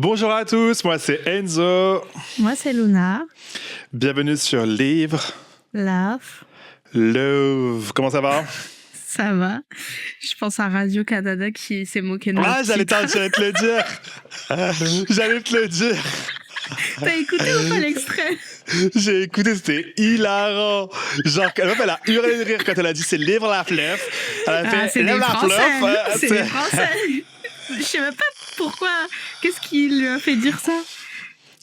Bonjour à tous, moi c'est Enzo. Moi, c'est Luna. Bienvenue sur Livre. Love. Comment ça va? Ça va. Je pense à Radio-Canada qui s'est moqué de notre J'allais titre. te le dire. J'allais te le dire. T'as écouté ou pas l'extrait? J'ai écouté, c'était hilarant. Genre, elle a hurlé de rire quand elle a dit c'est Livre la fleuve. Elle a fait C'est des Livre la Français. fleuve. C'est des Français. Je sais même pas pourquoi. Qu'est-ce qui lui a fait dire ça?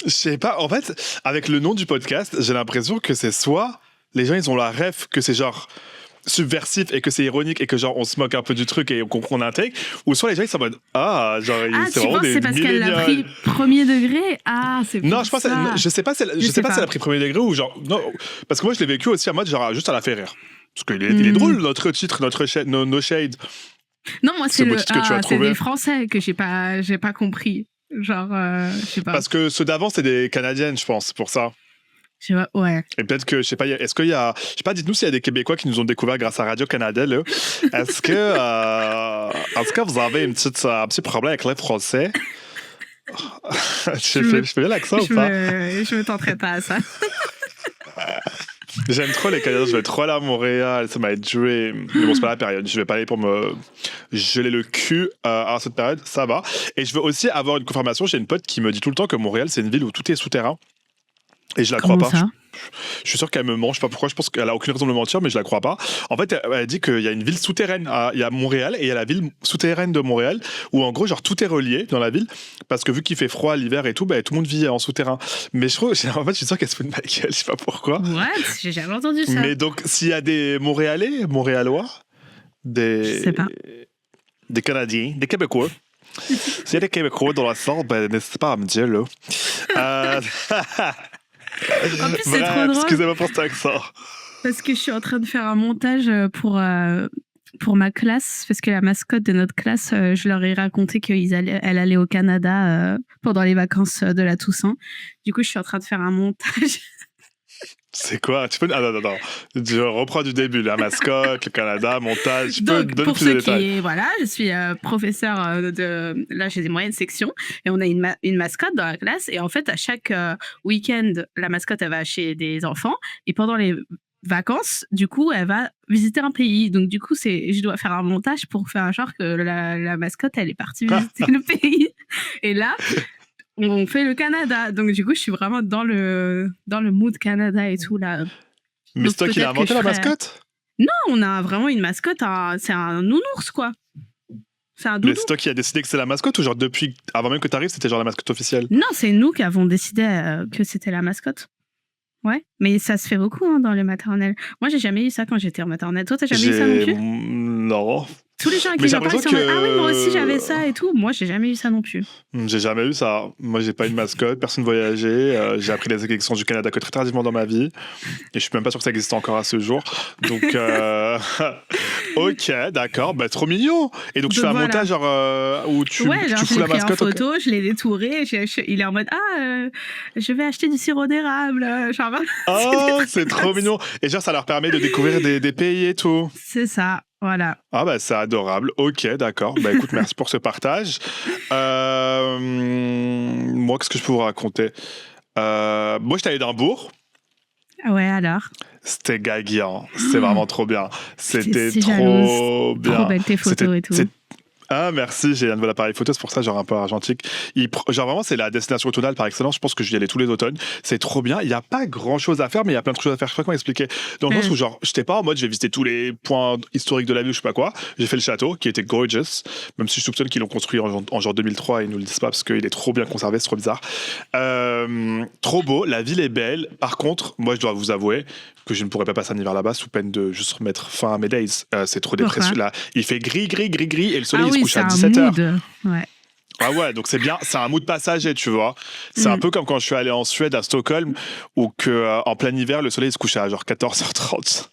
Je sais pas, en fait, avec le nom du podcast, j'ai l'impression que c'est soit les gens ils ont la ref que c'est genre subversif et que c'est ironique et que genre on se moque un peu du truc et qu'on intègre, ou soit les gens ils sont en mode c'est tu vraiment penses des c'est parce qu'elle l'a pris millénials. premier degré? C'est pour Non, je pense, ça. je sais pas si elle, Je sais si elle pas. a pris premier degré ou genre non, parce que moi je l'ai vécu aussi en mode genre juste à la faire rire. Parce qu'il est, il est drôle notre titre, no shade. Non, moi Ce c'est beau titre que tu as c'est trouvé. des Français que j'ai pas compris. Genre, je sais pas. Parce que ceux d'avant c'est des Canadiennes, je pense, pour ça. Je sais pas, ouais. Et peut-être que, je sais pas, est-ce qu'il y a, je sais pas, dites-nous s'il y a des Québécois qui nous ont découvert grâce à Radio-Canada, là. Est-ce que vous avez un petit problème avec les Français? Je fais bien l'accent ou pas? Je me tenterai pas à ça. J'aime trop les Canadiens, je vais trop aller à Montréal, c'est my dream. Mais bon, c'est pas la période, je vais pas aller pour me geler le cul à cette période, ça va. Et je veux aussi avoir une confirmation, j'ai une pote qui me dit tout le temps que Montréal, c'est une ville où tout est souterrain. Et je la crois pas. Ça je suis sûr qu'elle me ment, je sais pas pourquoi, je pense qu'elle a aucune raison de me mentir, mais je la crois pas. En fait, elle dit qu'il y a une ville souterraine, il y a Montréal et il y a la ville souterraine de Montréal, où en gros, genre tout est relié dans la ville, parce que vu qu'il fait froid l'hiver et tout, tout le monde vit en souterrain. Mais en fait, je suis sûr qu'elle se fout de ma gueule, je sais pas pourquoi. What? J'ai jamais entendu ça. Mais donc, s'il y a des Montréalais, Montréalois, Je sais pas. des Canadiens, des Québécois, s'il y a des Québécois dans la sorte, n'hésitez pas à me dire, là. En plus, c'est trop drôle. Excusez-moi pour cet accent. Parce que je suis en train de faire un montage pour ma classe, parce que la mascotte de notre classe, je leur ai raconté qu'elle allait au Canada pendant les vacances de la Toussaint. Du coup, je suis en train de faire un montage. C'est quoi? Tu peux... non. Je reprends du début. La mascotte, le Canada, montage. Tu peux Donc, donner pour plus de ceux détails. voilà, je suis professeure de... Là, j'ai des moyennes sections. Et on a une mascotte dans la classe. Et en fait, à chaque week-end, la mascotte, elle va chez des enfants. Et pendant les vacances, du coup, elle va visiter un pays. Donc, du coup, je dois faire un montage pour faire un genre que la mascotte, elle est partie visiter le pays. Et là... on fait le Canada. Donc, du coup, je suis vraiment dans le mood Canada et tout, là. Mais donc, c'est toi qui l'as inventé, la mascotte? Non, on a vraiment une mascotte. C'est un nounours, quoi. C'est un doudou. Mais c'est toi qui as décidé que c'est la mascotte ou genre depuis, avant même que tu arrives, c'était genre la mascotte officielle? Non, c'est nous qui avons décidé que c'était la mascotte. Ouais, mais ça se fait beaucoup dans les maternelles. Moi, j'ai jamais eu ça quand j'étais en maternelle. Toi, t'as jamais eu ça non plus? Non. Tous les gens qui j'en parlent sont en mode, ah oui, moi aussi j'avais ça et tout. Moi, j'ai jamais eu ça non plus. J'ai jamais eu ça. Moi, j'ai pas une mascotte, personne voyageait. J'ai appris les élections du Canada que très tardivement dans ma vie. Et je suis même pas sûr que ça existe encore à ce jour. Donc, ok, d'accord. Trop mignon. Et donc, tu fais un montage genre, où tu fous la mascotte. En photo, je l'ai détouré. Il est en mode, je vais acheter du sirop d'érable. Genre, c'est trop mignon. Et genre, ça leur permet de découvrir des pays et tout. C'est ça. Voilà. C'est adorable. Ok, d'accord. Écoute, merci pour ce partage. Moi, qu'est-ce que je peux vous raconter? Moi, j'étais à Édimbourg. Ouais, alors? C'était gagnant. C'était vraiment trop bien. C'était si trop bien. Trop belle tes photos et tout. Merci, j'ai un nouvel appareil photo, c'est pour ça genre un peu argentique. Genre vraiment, c'est la destination automnale par excellence. Je pense que j'y allais tous les automnes. C'est trop bien. Il n'y a pas grand chose à faire, mais il y a plein de choses à faire. Je sais pas comment expliquer. Dans le sens où genre, j'étais pas en mode, j'ai visité tous les points historiques de la ville ou je sais pas quoi. J'ai fait le château qui était gorgeous, même si je soupçonne qu'ils l'ont construit en genre 2003 et ils nous le disent pas parce qu'il est trop bien conservé, c'est trop bizarre. Trop beau, la ville est belle. Par contre, moi je dois vous avouer que je ne pourrais pas passer un hiver là-bas sous peine de juste remettre fin à mes days. C'est trop dépressif là. Il fait gris et le soleil il se couche à 17h. Ouais. Donc c'est bien, c'est un mood passager, tu vois. C'est un peu comme quand je suis allé en Suède à Stockholm où en plein hiver le soleil se couche à genre 14h30.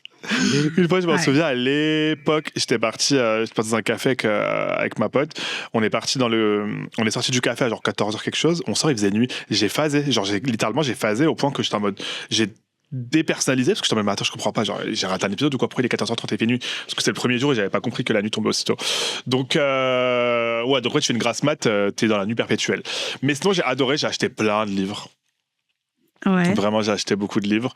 Une fois, je m'en souviens, à l'époque, j'étais parti dans un café avec ma pote. On est sorti du café à genre 14h quelque chose. On sort, il faisait nuit. J'ai phasé. Genre, littéralement, j'ai phasé au point que j'étais en mode, j'ai dépersonnalisé, parce que je me dis, attends, je comprends pas, genre, j'ai raté un épisode ou quoi, pourquoi il est 14h30 et fait nuit? Parce que c'est le premier jour et j'avais pas compris que la nuit tombait aussitôt. Donc, donc tu fais une grasse mat, t'es dans la nuit perpétuelle. Mais sinon, j'ai adoré, j'ai acheté plein de livres. Ouais. Vraiment, j'ai acheté beaucoup de livres.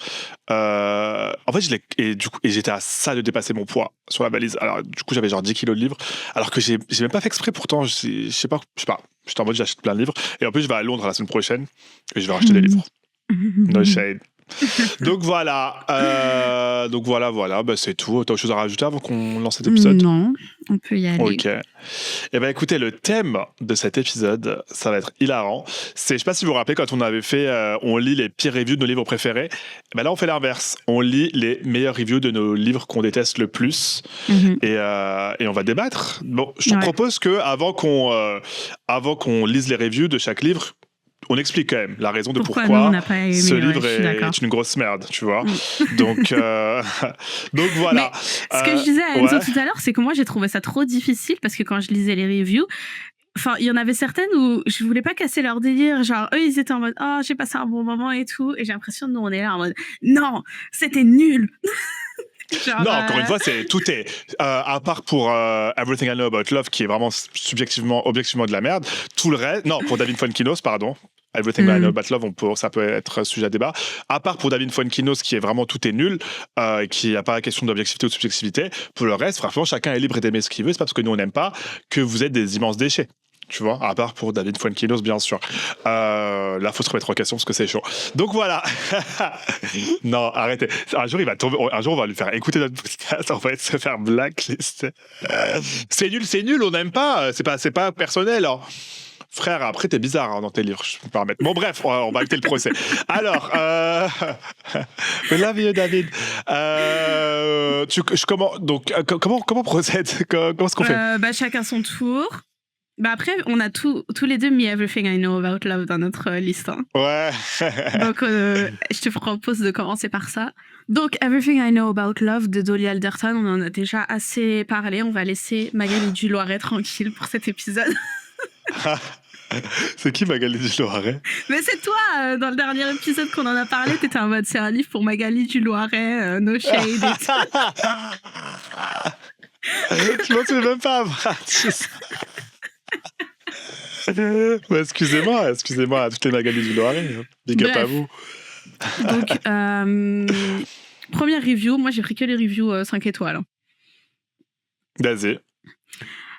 En fait, et j'étais à ça de dépasser mon poids sur la valise. Alors, du coup, j'avais genre 10 kilos de livres, alors que j'ai même pas fait exprès. Pourtant, je sais pas. J'étais en mode, j'achète plein de livres. Et en plus, je vais à Londres la semaine prochaine et je vais racheter des livres. No shade. Donc voilà, bah, c'est tout. T'as autre chose à rajouter avant qu'on lance cet épisode? Non, on peut y aller. Ok. Eh ben écoutez, le thème de cet épisode, ça va être hilarant. Je sais pas si vous vous rappelez quand on avait fait, on lit les pires reviews de nos livres préférés. Ben là, on fait l'inverse. On lit les meilleurs reviews de nos livres qu'on déteste le plus, et on va débattre. Bon, je te propose que avant qu'on lise les reviews de chaque livre, on explique quand même la raison de pourquoi ce livre est une grosse merde, tu vois. Donc voilà. Mais ce que je disais à Enzo tout à l'heure, c'est que moi j'ai trouvé ça trop difficile parce que quand je lisais les reviews, enfin, il y en avait certaines où je voulais pas casser leur délire, genre eux ils étaient en mode oh j'ai passé un bon moment et tout, et j'ai l'impression que nous on est là en mode non c'était nul. Genre, non, encore une fois, tout est à part pour Everything I Know About Love, qui est vraiment objectivement de la merde. Tout le reste, non, pour David Fuenkinos, pardon. Everything I Know About Love, ça peut être sujet à débat. À part pour David Fuenkinos, qui est vraiment tout est nul, qui n'a pas question d'objectivité ou de subjectivité. Pour le reste, franchement, chacun est libre d'aimer ce qu'il veut. C'est pas parce que nous on n'aime pas que vous êtes des immenses déchets. Tu vois, à part pour David Fuenkinos, bien sûr. Là, faut se remettre en question parce que c'est chaud. Donc voilà. Non, arrêtez. Un jour, il va tomber. Un jour, on va lui faire écouter notre podcast. On va se faire blacklist. C'est nul. On n'aime pas. C'est pas personnel. Hein. Frère, après, t'es bizarre dans tes livres. Je peux me permettre. Bon, bref, on va arrêter le procès. Alors, we love you, David. Comment procède? Comment est-ce qu'on fait? Chacun son tour. Bah après, on a tous les deux mis Everything I Know About Love dans notre liste. Hein. Ouais. Donc, je te propose de commencer par ça. Donc, Everything I Know About Love de Dolly Alderton, on en a déjà assez parlé. On va laisser Magali du Loiret tranquille pour cet épisode. C'est qui Magali du Loiret? Mais c'est toi, dans le dernier épisode qu'on en a parlé, t'étais en mode c'est un livre pour Magali du Loiret, no shade et tout. Je m'en souviens même pas. Ouais, excusez-moi à toutes les Magali du Loiret. Big up à vous. Donc, première review, moi j'ai pris que les reviews 5 étoiles. Vas-y.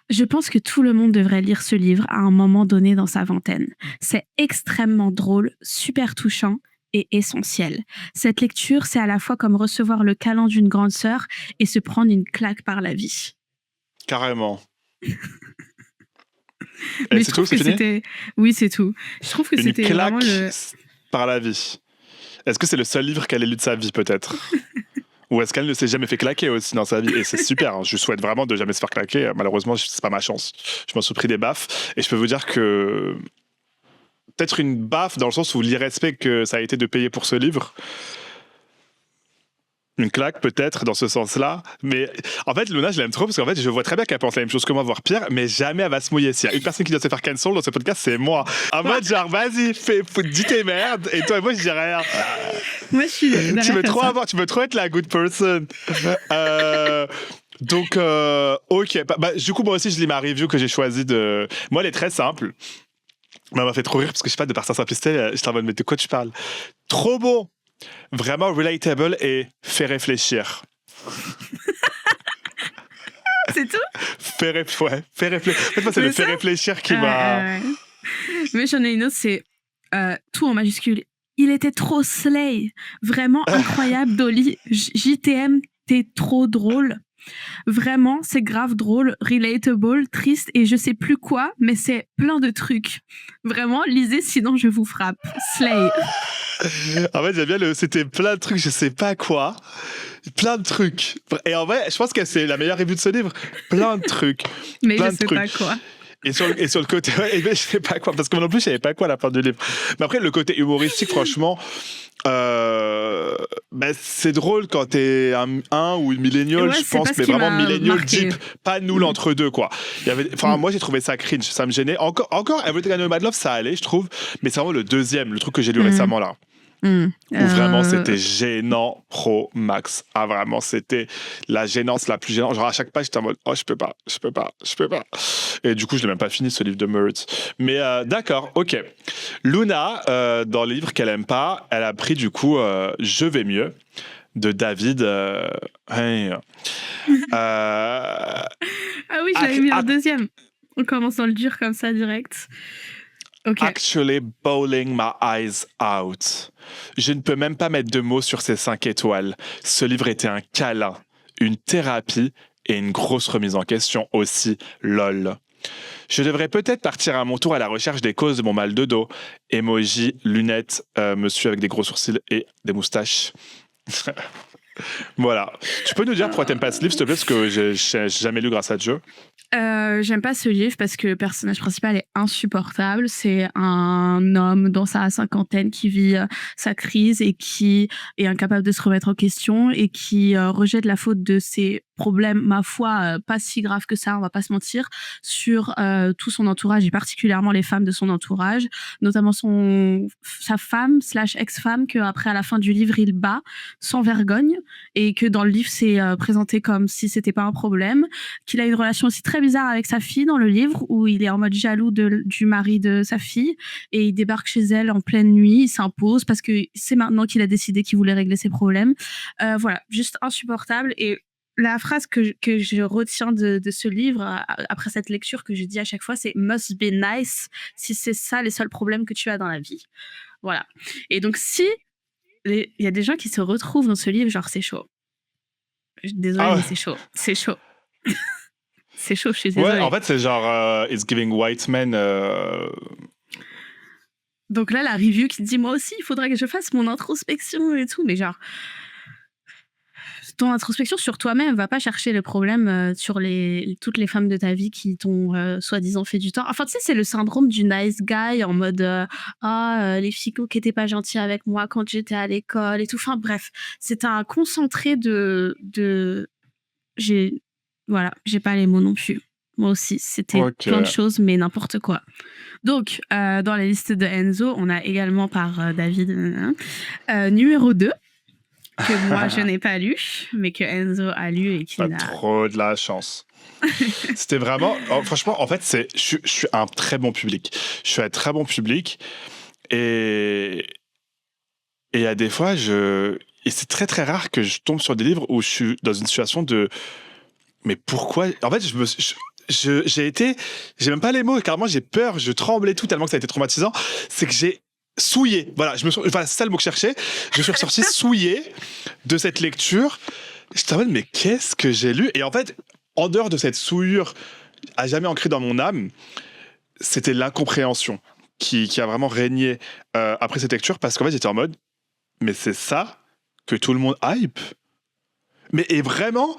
Je pense que tout le monde devrait lire ce livre à un moment donné dans sa vingtaine. C'est extrêmement drôle, super touchant et essentiel. Cette lecture, c'est à la fois comme recevoir le câlin d'une grande sœur et se prendre une claque par la vie. Carrément. Mais c'est tout, c'est fini? Oui, c'est tout. Je trouve que c'était vraiment par la vie. Est-ce que c'est le seul livre qu'elle ait lu de sa vie, peut-être? Ou est-ce qu'elle ne s'est jamais fait claquer aussi dans sa vie? Et c'est super, hein. Je lui souhaite vraiment de jamais se faire claquer. Malheureusement, c'est pas ma chance. Je m'en suis pris des baffes. Et je peux vous dire que peut-être une baffe dans le sens où l'irrespect que ça a été de payer pour ce livre. Une claque peut-être dans ce sens-là, mais en fait Luna je l'aime trop parce qu'en fait je vois très bien qu'elle pense la même chose que moi, voire pire, mais jamais elle va se mouiller. S'il y a une personne qui doit se faire cancel dans ce podcast, c'est moi. En mode genre vas-y, dis tes merdes et toi et moi je dis rien. Moi je suis tu veux trop être la good person. Donc ok, du coup moi aussi je lis ma review que j'ai choisie de. Moi elle est très simple. Mais elle m'a fait trop rire parce que je sais pas, de par sa simplicité, je t'en mode mais de quoi tu parles? Trop bon. Vraiment relatable et fait réfléchir. C'est tout? Fait réfléchir. En fait, moi, c'est le fait réfléchir qui m'a... Mais j'en ai une autre, c'est tout en majuscule. Il était trop slay. Vraiment incroyable, Dolly. JTM, t'es trop drôle. Vraiment, c'est grave drôle, relatable, triste et je sais plus quoi, mais c'est plein de trucs. Vraiment, lisez, sinon je vous frappe. Slay. En fait, j'aime bien c'était plein de trucs, je sais pas quoi. Plein de trucs. Et en vrai, je pense que c'est la meilleure review de ce livre. Plein de trucs. Mais plein je sais pas quoi. Et sur le côté, je sais pas quoi, parce que moi non plus, je savais pas quoi à la fin du livre. Mais après, le côté humoristique, franchement, c'est drôle quand t'es un ou une millénial, je pense, mais vraiment millénial deep, pas nul entre deux, quoi. Moi, j'ai trouvé ça cringe, ça me gênait. Encore Everything I Know About Love, ça allait, je trouve, mais c'est vraiment le deuxième, le truc que j'ai lu récemment, là. Où vraiment c'était gênant pro max. Ah vraiment, c'était la gênance la plus gênante. Genre à chaque page, j'étais en mode oh je peux pas. Et du coup, je l'ai même pas fini ce livre de Meretz. Mais d'accord, ok. Luna, dans le livre qu'elle aime pas, elle a pris du coup Je vais mieux de David. Hey. Ah oui, je l'avais mis en deuxième. On commence dans le dur comme ça direct. Okay. Actually bawling my eyes out. Je ne peux même pas mettre de mots sur ces 5 étoiles. Ce livre était un câlin, une thérapie et une grosse remise en question aussi, lol. Je devrais peut-être partir à mon tour à la recherche des causes de mon mal de dos. Emoji, lunettes, monsieur avec des gros sourcils et des moustaches. Voilà. Tu peux nous dire pourquoi t'aimes pas ce livre, s'il te plaît, parce que j'ai jamais lu grâce à Dieu. J'aime pas ce livre parce que le personnage principal est insupportable. C'est un homme dans sa cinquantaine qui vit sa crise et qui est incapable de se remettre en question et qui rejette la faute de ses problèmes, ma foi, pas si graves que ça, on va pas se mentir, sur tout son entourage et particulièrement les femmes de son entourage, notamment sa femme / ex-femme que après à la fin du livre il bat sans vergogne et que dans le livre c'est présenté comme si c'était pas un problème, qu'il a une relation aussi très bizarre avec sa fille dans le livre où il est en mode jaloux du mari de sa fille et il débarque chez elle en pleine nuit, il s'impose parce que c'est maintenant qu'il a décidé qu'il voulait régler ses problèmes. Voilà, juste insupportable. Et la phrase que je retiens de ce livre après cette lecture que je dis à chaque fois, c'est must be nice si c'est ça les seuls problèmes que tu as dans la vie. Voilà. Et donc si il y a des gens qui se retrouvent dans ce livre, genre c'est chaud. Désolée, mais c'est chaud. C'est chaud. C'est chaud, je suis désolée. Ouais, en fait, c'est genre It's Giving White Men. Donc là, la review qui te dit moi aussi, il faudrait que je fasse mon introspection et tout, mais genre ton introspection sur toi-même, va pas chercher le problème sur toutes les femmes de ta vie qui t'ont soi-disant fait du tort. Enfin, tu sais, c'est le syndrome du nice guy en mode les filles qui étaient pas gentilles avec moi quand j'étais à l'école et tout. Enfin bref, c'est un concentré de voilà, j'ai pas les mots non plus. Moi aussi, c'était plein de choses, mais n'importe quoi. Donc, dans la liste de Enzo, on a également par David numéro 2, que moi, je n'ai pas lu, mais que Enzo a lu et qui n'a... trop de la chance. C'était vraiment... franchement, en fait, je suis un très bon public. Je suis un très bon public et il y a des fois, et c'est très, très rare que je tombe sur des livres où je suis dans une situation de... Mais pourquoi? En fait, j'ai même pas les mots, carrément, j'ai peur, je tremblais tout tellement que ça a été traumatisant. C'est que j'ai souillé. Voilà, c'est ça le mot que je cherchais. Je suis ressorti souillé de cette lecture. J'étais en mode, mais qu'est-ce que j'ai lu? Et en fait, en dehors de cette souillure à jamais ancrée dans mon âme, c'était l'incompréhension qui a vraiment régné après cette lecture, parce qu'en fait, j'étais en mode, mais c'est ça que tout le monde hype? Mais et vraiment...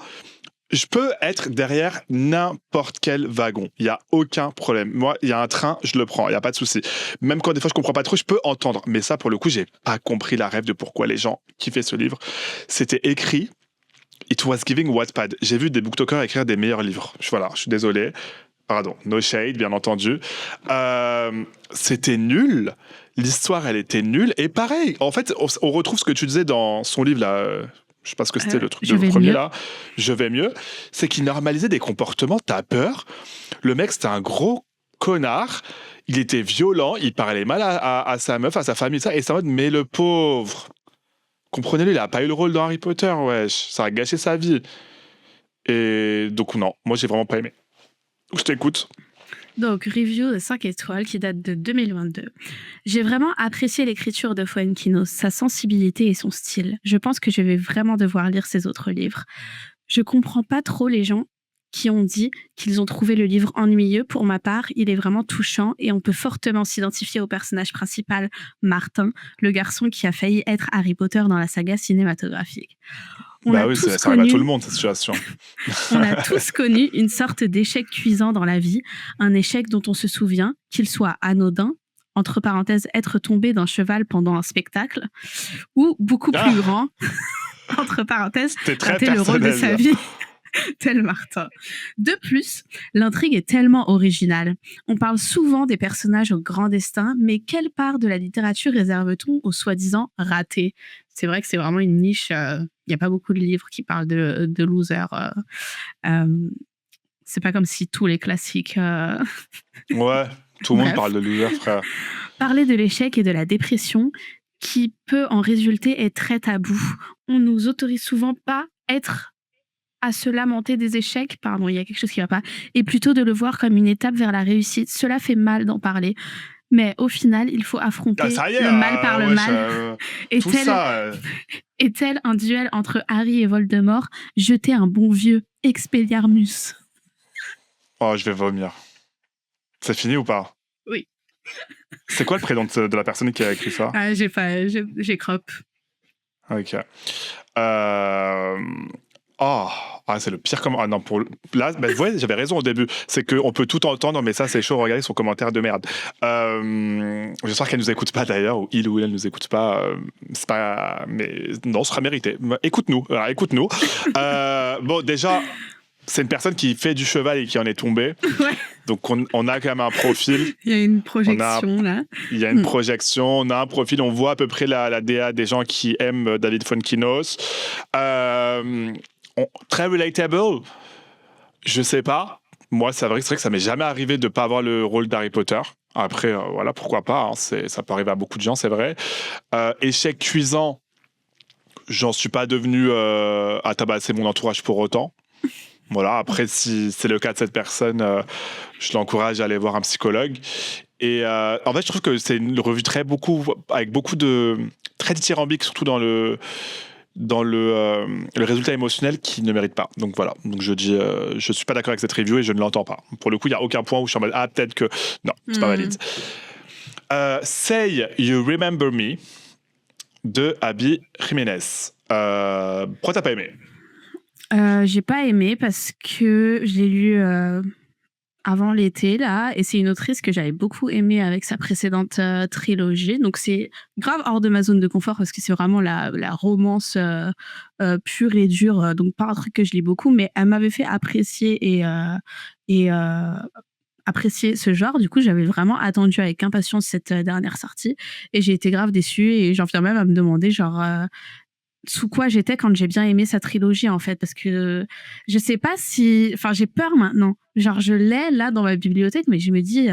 Je peux être derrière n'importe quel wagon. Il n'y a aucun problème. Moi, il y a un train, je le prends. Il n'y a pas de souci. Même quand des fois, je ne comprends pas trop, je peux entendre. Mais ça, pour le coup, je n'ai pas compris la rêve de pourquoi les gens kiffaient ce livre. C'était écrit. It was giving Wattpad. J'ai vu des booktokers écrire des meilleurs livres. Voilà, je suis désolé. Pardon, no shade, bien entendu. C'était nul. L'histoire, elle était nulle. Et pareil, en fait, on retrouve ce que tu disais dans son livre, là... Je sais pas ce que c'était le truc de premier mieux. Là, je vais mieux, c'est qu'il normalisait des comportements, t'as peur. Le mec, c'était un gros connard, il était violent, il parlait mal à sa meuf, à sa famille, ça, et c'est en mode, mais le pauvre, comprenez-le, il a pas eu le rôle dans Harry Potter, wesh, ça a gâché sa vie. Et donc non, moi j'ai vraiment pas aimé. Je t'écoute. Donc, review de 5 étoiles qui date de 2022. J'ai vraiment apprécié l'écriture de Fuenquinos, sa sensibilité et son style. Je pense que je vais vraiment devoir lire ses autres livres. Je comprends pas trop les gens qui ont dit qu'ils ont trouvé le livre ennuyeux. Pour ma part, il est vraiment touchant et on peut fortement s'identifier au personnage principal, Martin, le garçon qui a failli être Harry Potter dans la saga cinématographique. Bah oui, ça arrive à tout le monde, cette situation. On a tous connu une sorte d'échec cuisant dans la vie, un échec dont on se souvient, qu'il soit anodin, entre parenthèses, être tombé d'un cheval pendant un spectacle, ou beaucoup plus grand, entre parenthèses, rater le rôle de sa vie. Tel Martin. De plus, l'intrigue est tellement originale. On parle souvent des personnages au grand destin, mais quelle part de la littérature réserve-t-on aux soi-disant ratés? C'est vrai que c'est vraiment une niche. Il n'y a pas beaucoup de livres qui parlent de losers. Euh, c'est pas comme si tous les classiques. Ouais, tout le monde Bref. parle de loser, frère. Parler de l'échec et de la dépression qui peut en résulter est très tabou. On nous autorise souvent pas à se lamenter des échecs, pardon, il y a quelque chose qui va pas, et plutôt de le voir comme une étape vers la réussite. Cela fait mal d'en parler, mais au final, il faut affronter Ça y est, le mal par le wesh, mal. Et tout tel, ça. et tel un duel entre Harry et Voldemort, jeter un bon vieux Expelliarmus. Oh, je vais vomir. C'est fini ou pas? Oui. C'est quoi le prénom de la personne qui a écrit ça? Ah, j'ai crop. Ok. C'est le pire comment. Ah non, là, vous voyez, j'avais raison au début. C'est qu'on peut tout entendre, mais ça, c'est chaud. Regardez son commentaire de merde. J'espère qu'elle nous écoute pas d'ailleurs, ou il ou elle nous écoute pas. C'est pas. Mais non, ce sera mérité. Écoute-nous. Alors, écoute-nous. Bon, déjà, c'est une personne qui fait du cheval et qui en est tombée. Ouais. Donc, on a quand même un profil. Il y a une projection là. Il y a une projection, on a un profil, on voit à peu près la DA des gens qui aiment David Fonkinos. Très relatable, je sais pas. Moi, c'est vrai que ça m'est jamais arrivé de pas avoir le rôle d'Harry Potter. Après, voilà, pourquoi pas. Hein, ça peut arriver à beaucoup de gens, c'est vrai. Échec cuisant, j'en suis pas devenu à tabasser mon entourage pour autant. Voilà, après, si c'est le cas de cette personne, je l'encourage à aller voir un psychologue. Et en fait, je trouve que c'est une revue avec beaucoup de très dithyrambique, surtout dans le résultat émotionnel qui ne mérite pas. Donc voilà, donc je dis, je suis pas d'accord avec cette review et je ne l'entends pas. Pour le coup, il y a aucun point où je suis en mode peut-être que non, c'est pas valide. Say You Remember Me de Abby Jiménez. Pourquoi t'as pas aimé? J'ai pas aimé parce que je l'ai lu avant l'été là, et c'est une autrice que j'avais beaucoup aimée avec sa précédente trilogie. Donc c'est grave hors de ma zone de confort parce que c'est vraiment la romance pure et dure. Donc pas un truc que je lis beaucoup, mais elle m'avait fait apprécier et apprécier ce genre. Du coup, j'avais vraiment attendu avec impatience cette dernière sortie et j'ai été grave déçue et j'en viens même à me demander genre sous quoi j'étais quand j'ai bien aimé sa trilogie en fait, parce que je sais pas si, enfin j'ai peur maintenant, genre je l'ai là dans ma bibliothèque mais je me dis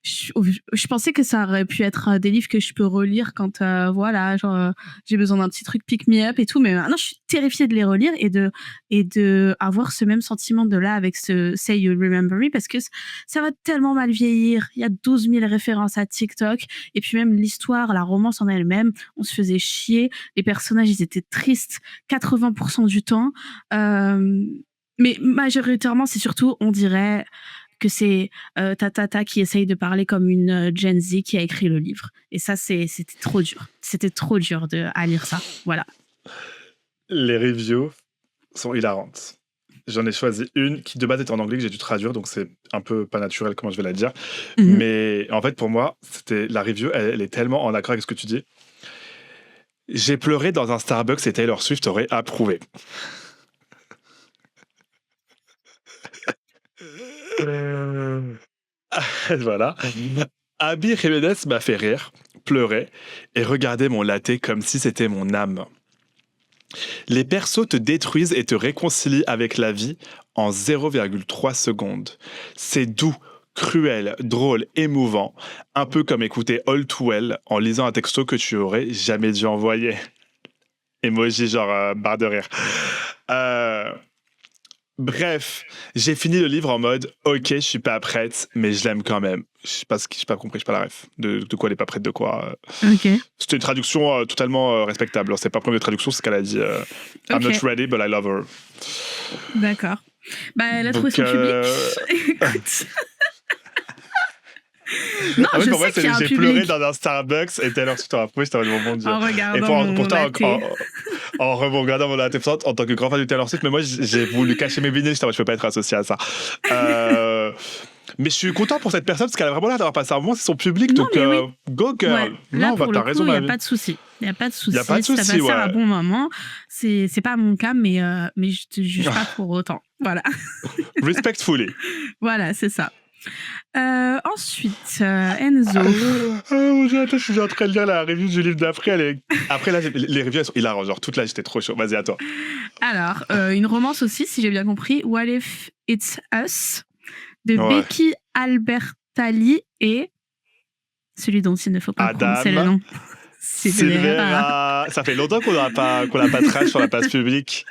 je pensais que ça aurait pu être des livres que je peux relire quand voilà, genre j'ai besoin d'un petit truc pick me up et tout, mais maintenant je suis terrifiée de les relire et de avoir ce même sentiment de là avec ce Say You Remember Me, parce que ça va tellement mal vieillir. Il y a 12 000 références à TikTok et puis même l'histoire, la romance en elle-même, on se faisait chier, les personnages ils étaient tristes 80% du temps, mais majoritairement c'est surtout, on dirait que c'est Tata qui essaye de parler comme une Gen Z qui a écrit le livre. Et ça, c'était trop dur. C'était trop dur à lire ça. Voilà. Les reviews sont hilarantes. J'en ai choisi une qui de base était en anglais que j'ai dû traduire, donc c'est un peu pas naturel comment je vais la dire. Mais en fait, pour moi, la review, elle est tellement en accord avec ce que tu dis. J'ai pleuré dans un Starbucks et Taylor Swift aurait approuvé. Voilà. Abby Jiménez m'a fait rire, pleurer et regarder mon latte comme si c'était mon âme. Les persos te détruisent et te réconcilient avec la vie en 0,3 secondes. C'est doux, cruel, drôle, émouvant, un peu comme écouter All Too Well en lisant un texto que tu aurais jamais dû envoyer. Emoji genre barre de rire. Bref, j'ai fini le livre en mode ok, je suis pas prête, mais je l'aime quand même. Je sais pas compris, je sais pas la ref. De quoi elle est pas prête, de quoi. Ok. C'était une traduction totalement respectable. C'est pas un problème de traduction, c'est ce qu'elle a dit. I'm not ready, but I love her. D'accord. Bah, elle a trouvé son public. Écoute. Non, en fait, je pour sais moi, qu'il y a un j'ai public. pleuré dans un Starbucks et Taylor Swift a approuvé, c'était mon bon Dieu. En regardant et pourtant, mon en regardant mon latte en tant que grand fan de Taylor Swift, mais moi, j'ai voulu cacher mes vinyles, je peux pas être associé à ça. Mais je suis content pour cette personne parce qu'elle a vraiment l'air d'avoir passé un moment, c'est son public, Non, donc mais oui. go girl. Ouais. Là, Non, bah, pour le t'as coup, raison, il n'y a Marie. pas de souci. Il n'y a pas de Il souci. n'y a pas de Si t'as souci, passé un ouais. bon moment, c'est pas mon cas, mais je te juge pas pour autant. Voilà. Respectfully. Voilà, c'est ça. Ensuite, Enzo. Mon Dieu, attends, je suis en train de lire la review du livre d'après. Après, là, les reviews, elles sont hilarantes. Genre, toute là, j'étais trop chaud. Vas-y, à toi. Alors, une romance aussi, si j'ai bien compris. What If It's Us de Ouais. Becky Albertalli et celui dont il ne faut pas prononcer le Adam. nom. Silvera. Silvera. Ça fait longtemps qu'on n'a pas trash sur la page publique.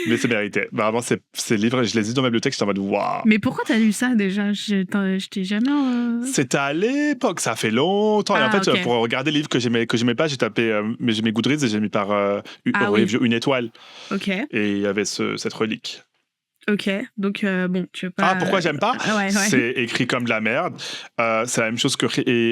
Mais c'est mérité. Vraiment, ces livres, je les ai dans ma bibliothèque, j'étais en mode waouh. Mais pourquoi t'as lu ça déjà? Je t'ai jamais. C'était à l'époque, ça fait longtemps. Et en Ah, fait, ok. pour regarder les livres que j'aimais pas, j'ai tapé mes Goodreads et j'ai mis par Ah oui. review une étoile. Ok, Et il y avait cette relique. ok. Donc, bon, tu veux pas. Ah, pourquoi j'aime pas? Ouais. C'est écrit comme de la merde. C'est la même chose que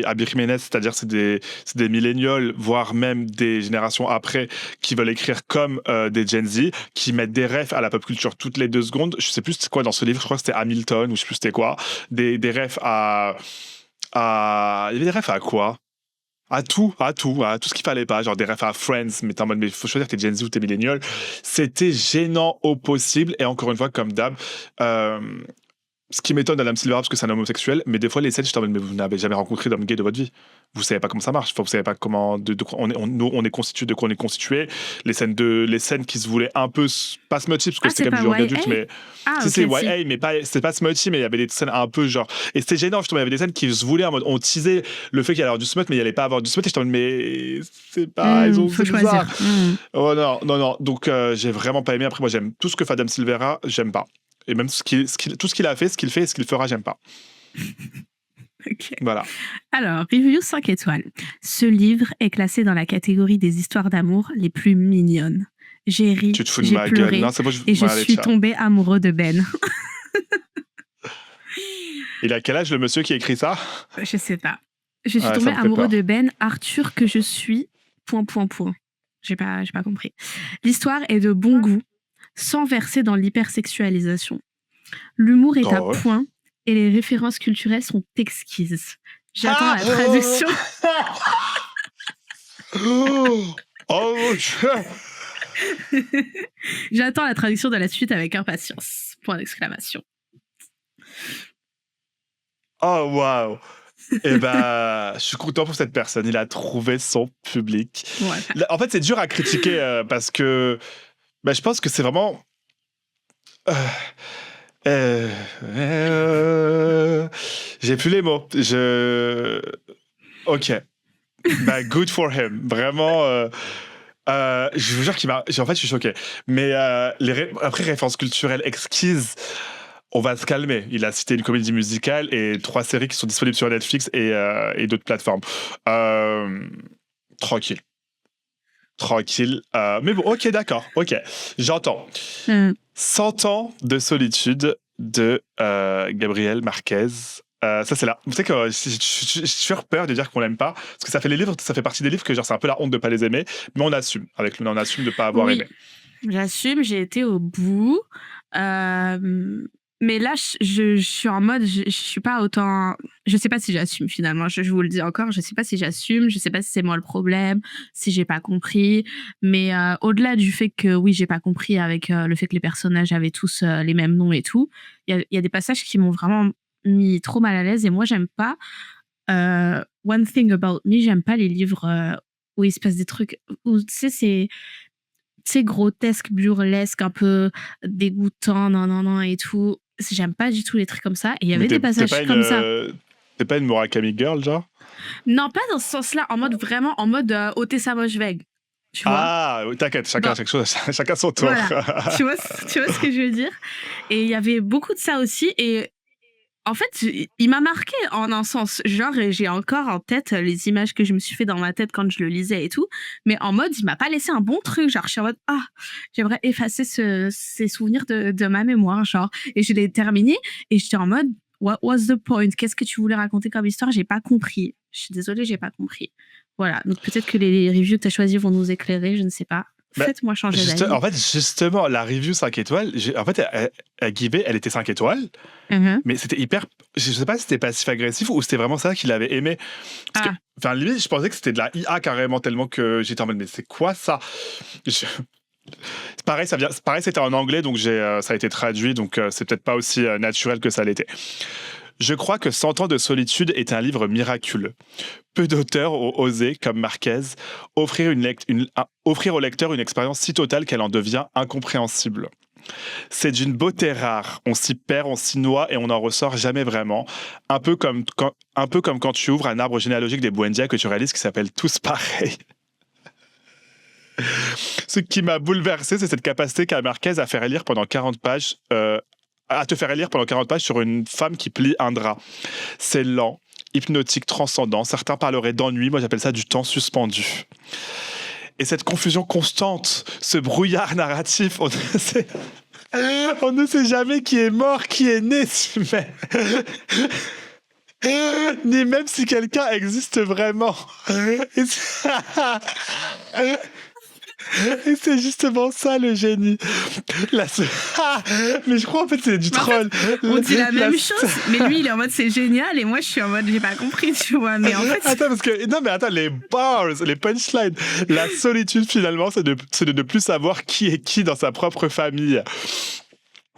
Abir Jiménez, c'est-à-dire c'est des millénials, voire même des générations après, qui veulent écrire comme des Gen Z, qui mettent des refs à la pop culture toutes les 2 secondes. Je sais plus c'était quoi dans ce livre, je crois que c'était Hamilton ou je sais plus c'était quoi. Des refs à... Il y avait des refs à quoi? À tout ce qu'il fallait pas, genre des refs à Friends, mais t'es en mode, mais faut choisir t'es Gen Z ou t'es millénial. C'était gênant au possible, et encore une fois, comme d'hab, ce qui m'étonne d'Adam Silvera, parce que c'est un homosexuel, mais des fois, les scènes, je t'en mode, mais vous n'avez jamais rencontré d'homme gay de votre vie. Vous savez pas comment ça marche. Enfin, vous savez pas comment, on est constitué, de quoi on est constitué. Les scènes qui se voulaient un peu, pas smutty, parce que c'était c'est quand même pas du young YA? adulte, mais Ah, si, ok, c'est si. YA, mais c'était pas smutty, mais il y avait des scènes un peu genre, et c'était gênant, justement, il y avait des scènes qui se voulaient en mode, on teasait le fait qu'il y allait avoir du smut, mais il y allait pas avoir du smut, et je t'en mode, mais c'est pas, Faut c'est bizarre. choisir. Oh non. Donc, j'ai vraiment pas aimé. Après, moi, j'aime tout ce que fait Adam Silvera, j'aime pas. Et même tout ce qu'il a fait, ce qu'il fait et ce qu'il fera, j'aime pas. Ok. Voilà. Alors, review 5 étoiles. Ce livre est classé dans la catégorie des histoires d'amour les plus mignonnes. J'ai ri, Tu te fous de j'ai ma pleuré gueule. Non, c'est bon, et je allez, suis ciao. tombée amoureux de Ben. Il a quel âge, le monsieur qui a écrit ça? Je sais pas. Je suis Ouais, ça tombée me fait amoureux peur. de Ben, Arthur que je suis. ... J'ai pas compris. L'histoire est de bon goût, sans verser dans l'hypersexualisation. L'humour est à Oh, ouais. point et les références culturelles sont exquises. J'attends la traduction. Oh mon Dieu. J'attends la traduction de la suite avec impatience. Point d'exclamation. Oh waouh. Eh ben, je suis content pour cette personne. Il a trouvé son public. Ouais. En fait, c'est dur à critiquer parce que je pense que c'est vraiment. J'ai plus les mots. Ok. Bah, good for him. Vraiment. Je vous jure qu'il m'a. En fait, je suis choqué. Mais après, références culturelles exquises. On va se calmer. Il a cité une comédie musicale et 3 séries qui sont disponibles sur Netflix et d'autres plateformes. Tranquille. Mais bon, ok, d'accord. Ok, j'entends. 100 ans de solitude de Gabriel Marquez. Ça, c'est là. Vous savez que je suis peur de dire qu'on l'aime pas, parce que ça fait partie des livres que genre c'est un peu la honte de pas les aimer, mais on assume. Avec Luna, on assume de pas avoir aimé. J'assume, j'ai été au bout. Mais là, je suis en mode, je suis pas autant. Je sais pas si j'assume finalement. Je vous le dis encore, je sais pas si j'assume. Je sais pas si c'est moi le problème, si j'ai pas compris. Mais au-delà du fait que oui, j'ai pas compris avec le fait que les personnages avaient tous les mêmes noms et tout, il y a des passages qui m'ont vraiment mis trop mal à l'aise et moi j'aime pas. One Thing About Me, j'aime pas les livres où il se passe des trucs où tu sais c'est grotesque, burlesque, un peu dégoûtant, non, et tout. J'aime pas du tout les trucs comme ça. Et il y avait des passages comme ça. T'es pas une Murakami girl, genre? Non, pas dans ce sens-là, en mode ôter sa moche vague. Tu vois? Ah, t'inquiète, chacun son tour. Voilà. tu vois ce que je veux dire? Et il y avait beaucoup de ça aussi. Et en fait, il m'a marqué en un sens. Genre, j'ai encore en tête les images que je me suis fait dans ma tête quand je le lisais et tout. Mais en mode, il m'a pas laissé un bon truc. Genre, je suis en mode, j'aimerais effacer ces souvenirs de ma mémoire. Genre, et je l'ai terminé et j'étais en mode, what was the point? Qu'est-ce que tu voulais raconter comme histoire? J'ai pas compris. Je suis désolée, j'ai pas compris. Voilà. Donc, peut-être que les reviews que tu as choisies vont nous éclairer, je ne sais pas. Bah, Faites-moi changer d'avis. en fait, justement, la review 5 étoiles, en fait, elle givait, elle était 5 étoiles, Mhm. mais c'était hyper. Je sais pas si c'était passif-agressif ou c'était vraiment ça qu'il avait aimé. Parce que, Ah, enfin, limite, je pensais que c'était de la IA carrément, tellement que j'étais en mode, mais c'est quoi ça? Je- C'est pareil, pareil, c'était en anglais, donc ça a été traduit, donc c'est peut-être pas aussi naturel que ça l'était. Je crois que 100 ans de solitude est un livre miraculeux. Peu d'auteurs ont osé, comme Marquez, offrir au lecteur une expérience si totale qu'elle en devient incompréhensible. C'est d'une beauté rare. On s'y perd, on s'y noie et on n'en ressort jamais vraiment. Un peu comme quand tu ouvres un arbre généalogique des Buendia que tu réalises qu'ils s'appellent tous pareils. Ce qui m'a bouleversé, c'est cette capacité qu'a Marquez à faire lire pendant 40 pages, à te faire lire pendant 40 pages sur une femme qui plie un drap. C'est lent, hypnotique, transcendant. Certains parleraient d'ennui, moi j'appelle ça du temps suspendu. Et cette confusion constante, ce brouillard narratif, on ne sait jamais qui est mort, qui est né, ni même si quelqu'un existe vraiment. Et Et c'est justement ça le génie. Mais je crois en fait c'est du Mais en troll. on dit la même chose, mais lui, il est en mode c'est génial, et moi, je suis en mode j'ai pas compris, tu vois. Mais en fait, Attends, parce que. Non, mais attends, les bars, les punchlines. La solitude, finalement, c'est de ne plus savoir qui est qui dans sa propre famille.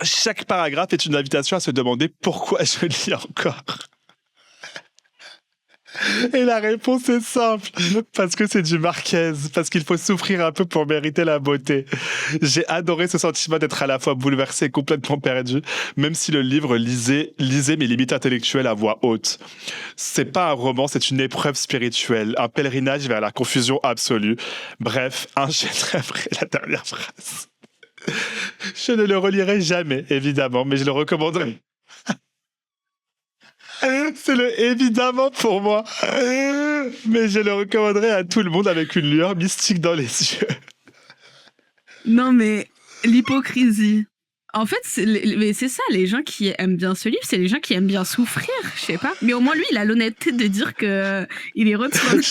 Chaque paragraphe est une invitation à se demander pourquoi je lis encore. Et la réponse est simple, parce que c'est du Marquez, parce qu'il faut souffrir un peu pour mériter la beauté. J'ai adoré ce sentiment d'être à la fois bouleversé et complètement perdu, même si le livre lisait mes limites intellectuelles à voix haute. C'est pas un roman, c'est une épreuve spirituelle, un pèlerinage vers la confusion absolue. Bref, un chef-d'œuvre est la dernière phrase. Je ne le relirai jamais, évidemment, mais je le recommanderais. C'est le évidemment pour moi. Mais je le recommanderais à tout le monde avec une lueur mystique dans les yeux. non, mais l'hypocrisie. En fait, mais c'est ça, les gens qui aiment bien ce livre, c'est les gens qui aiment bien souffrir, je sais pas. Mais au moins, lui, il a l'honnêteté de dire qu'il est retourné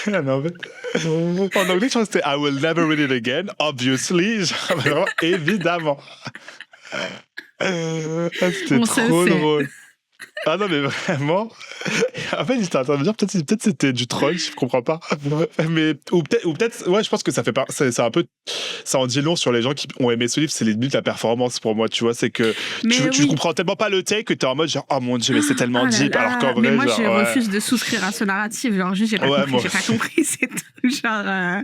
Ah non, mais... En anglais, je pense que c'était I will never read it again, obviously. Genre, vraiment, évidemment. C'était trop drôle. Ah non, mais vraiment. En fait, j'étais en train de me dire, peut-être c'était du troll, je comprends pas. Mais, ou peut-être, ouais, je pense que ça fait pas, c'est un peu, ça en dit long sur les gens qui ont aimé ce livre, c'est limite la performance pour moi, tu vois, c'est que tu comprends tellement pas le take que t'es en mode genre, oh mon dieu, mais c'est tellement deep, alors qu'en vrai, mais moi, genre, je refuse de souscrire à ce narratif, genre, juste, j'ai pas compris, c'est tout, genre,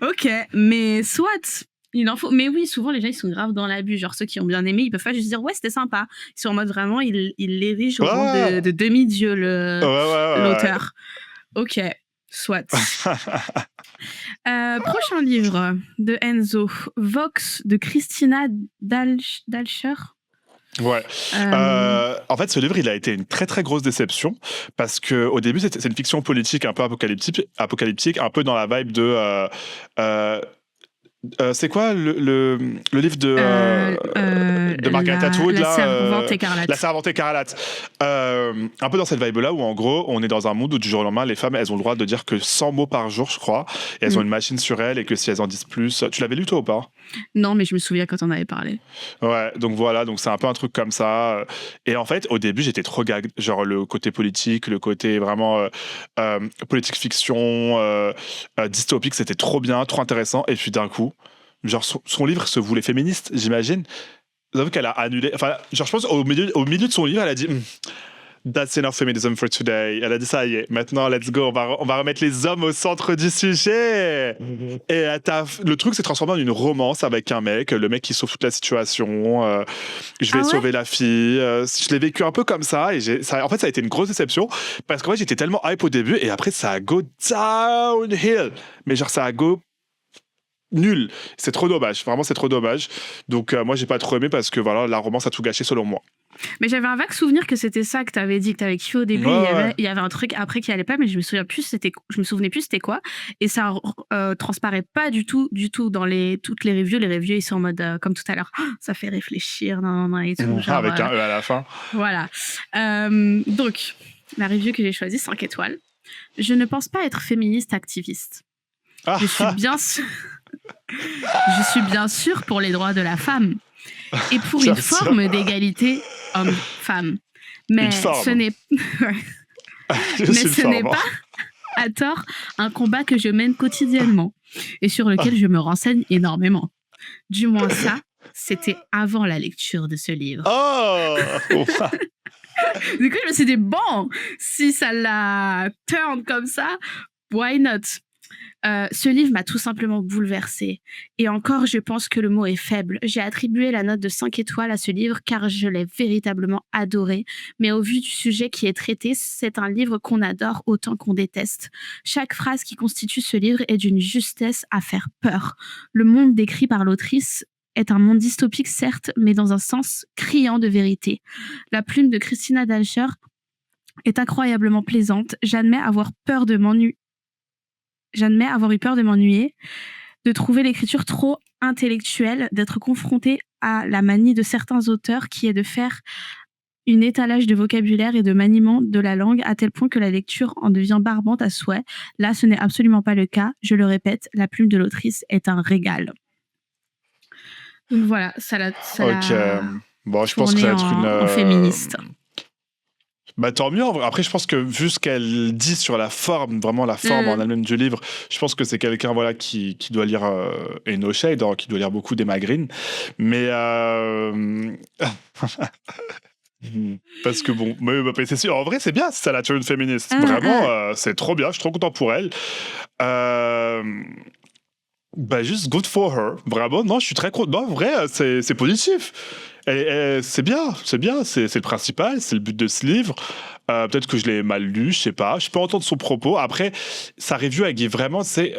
ok, mais soit. Il en faut. Mais oui, souvent, les gens, ils sont graves dans l'abus. Genre, ceux qui ont bien aimé, ils peuvent pas juste dire, ouais, c'était sympa. Ils sont en mode vraiment, ils l'érigent au rang de demi-dieu, l'auteur. Ok, soit. Prochain livre de Enzo, Vox de Christina Dalcher. Ouais. En fait, ce livre, il a été une très très grosse déception parce que au début, c'est une fiction politique un peu apocalyptique, un peu dans la vibe de. C'est quoi le livre de Margaret Atwood, La Servante écarlate. La Servante écarlate. Un peu dans cette vibe-là où, en gros, on est dans un monde où du jour au lendemain, les femmes, elles ont le droit de dire que 100 mots par jour, je crois, et elles ont une machine sur elles, et que si elles en disent plus... Tu l'avais lu, toi, ou pas? Non, mais je me souviens quand on avait parlé. Ouais, donc voilà, donc c'est un peu un truc comme ça. Et en fait, au début, j'étais trop gag, genre le côté politique, le côté vraiment politique fiction, dystopique, c'était trop bien, trop intéressant. Et puis d'un coup, genre son livre se voulait féministe, j'imagine. J'avoue qu'elle a annulé. Enfin, genre je pense au milieu de son livre, elle a dit. That's enough feminism for today. Elle a dit ça y est, maintenant let's go, on va remettre les hommes au centre du sujet. Et le truc s'est transformé en une romance avec un mec, le mec qui sauve toute la situation. Je vais sauver la fille. Je l'ai vécu un peu comme ça et en fait ça a été une grosse déception parce qu'en fait j'étais tellement hype au début et après ça a go downhill. Mais genre ça a go nul. C'est trop dommage. Vraiment c'est trop dommage. Donc moi j'ai pas trop aimé parce que voilà la romance a tout gâché selon moi. Mais j'avais un vague souvenir que c'était ça que t'avais dit, que t'avais kiffé au début. Il y avait un truc après qui allait pas, mais je me souvenais plus c'était quoi. Et ça transparaît pas du tout dans toutes les reviews. Les reviews, ils sont en mode, comme tout à l'heure, ça fait réfléchir, non, et tout. Genre, avec un E à la fin. Voilà. Donc, la review que j'ai choisie, 5 étoiles. Je ne pense pas être féministe activiste. Ah, Je suis bien sûre, je suis bien sûre pour les droits de la femme et pour bien une sûr. forme d'égalité homme-femme. Une Mais ce forme. n'est, Je mais suis une ce n'est forme. pas à tort un combat que je mène quotidiennement et sur lequel je me renseigne énormément. Du moins ça, c'était avant la lecture de ce livre. Oh! Du coup, je me suis dit, bon, si ça la turn comme ça, why not? Ce livre m'a tout simplement bouleversée. Et encore, je pense que le mot est faible. J'ai attribué la note de 5 étoiles à ce livre car je l'ai véritablement adoré. Mais au vu du sujet qui est traité, c'est un livre qu'on adore autant qu'on déteste. Chaque phrase qui constitue ce livre est d'une justesse à faire peur. Le monde décrit par l'autrice est un monde dystopique, certes, mais dans un sens criant de vérité. La plume de Christina Dalcher est incroyablement plaisante. J'admets avoir eu peur de m'ennuyer, de trouver l'écriture trop intellectuelle, d'être confrontée à la manie de certains auteurs qui est de faire une étalage de vocabulaire et de maniement de la langue à tel point que la lecture en devient barbante à souhait. Là, ce n'est absolument pas le cas. Je le répète, la plume de l'autrice est un régal. Donc voilà, ça l'a Ok. Bon, je pense que tourné ça va être en féministe. Bah tant mieux. En vrai. Après, je pense que vu ce qu'elle dit sur la forme, vraiment la forme en elle-même du livre, je pense que c'est quelqu'un voilà qui doit lire et No Shade, hein, qui doit lire beaucoup d'Emma Green. Mais parce que bon, mais c'est sûr. En vrai, c'est bien. Ça la tue une féministe. Vraiment, c'est trop bien. Je suis trop content pour elle. Bah juste good for her. Vraiment, non, je suis très content. Non, en vrai, c'est positif. C'est bien, c'est bien, c'est le principal, c'est le but de ce livre. Peut-être que je l'ai mal lu, je sais pas. Je peux entendre son propos. Après, sa review, elle est vraiment, c'est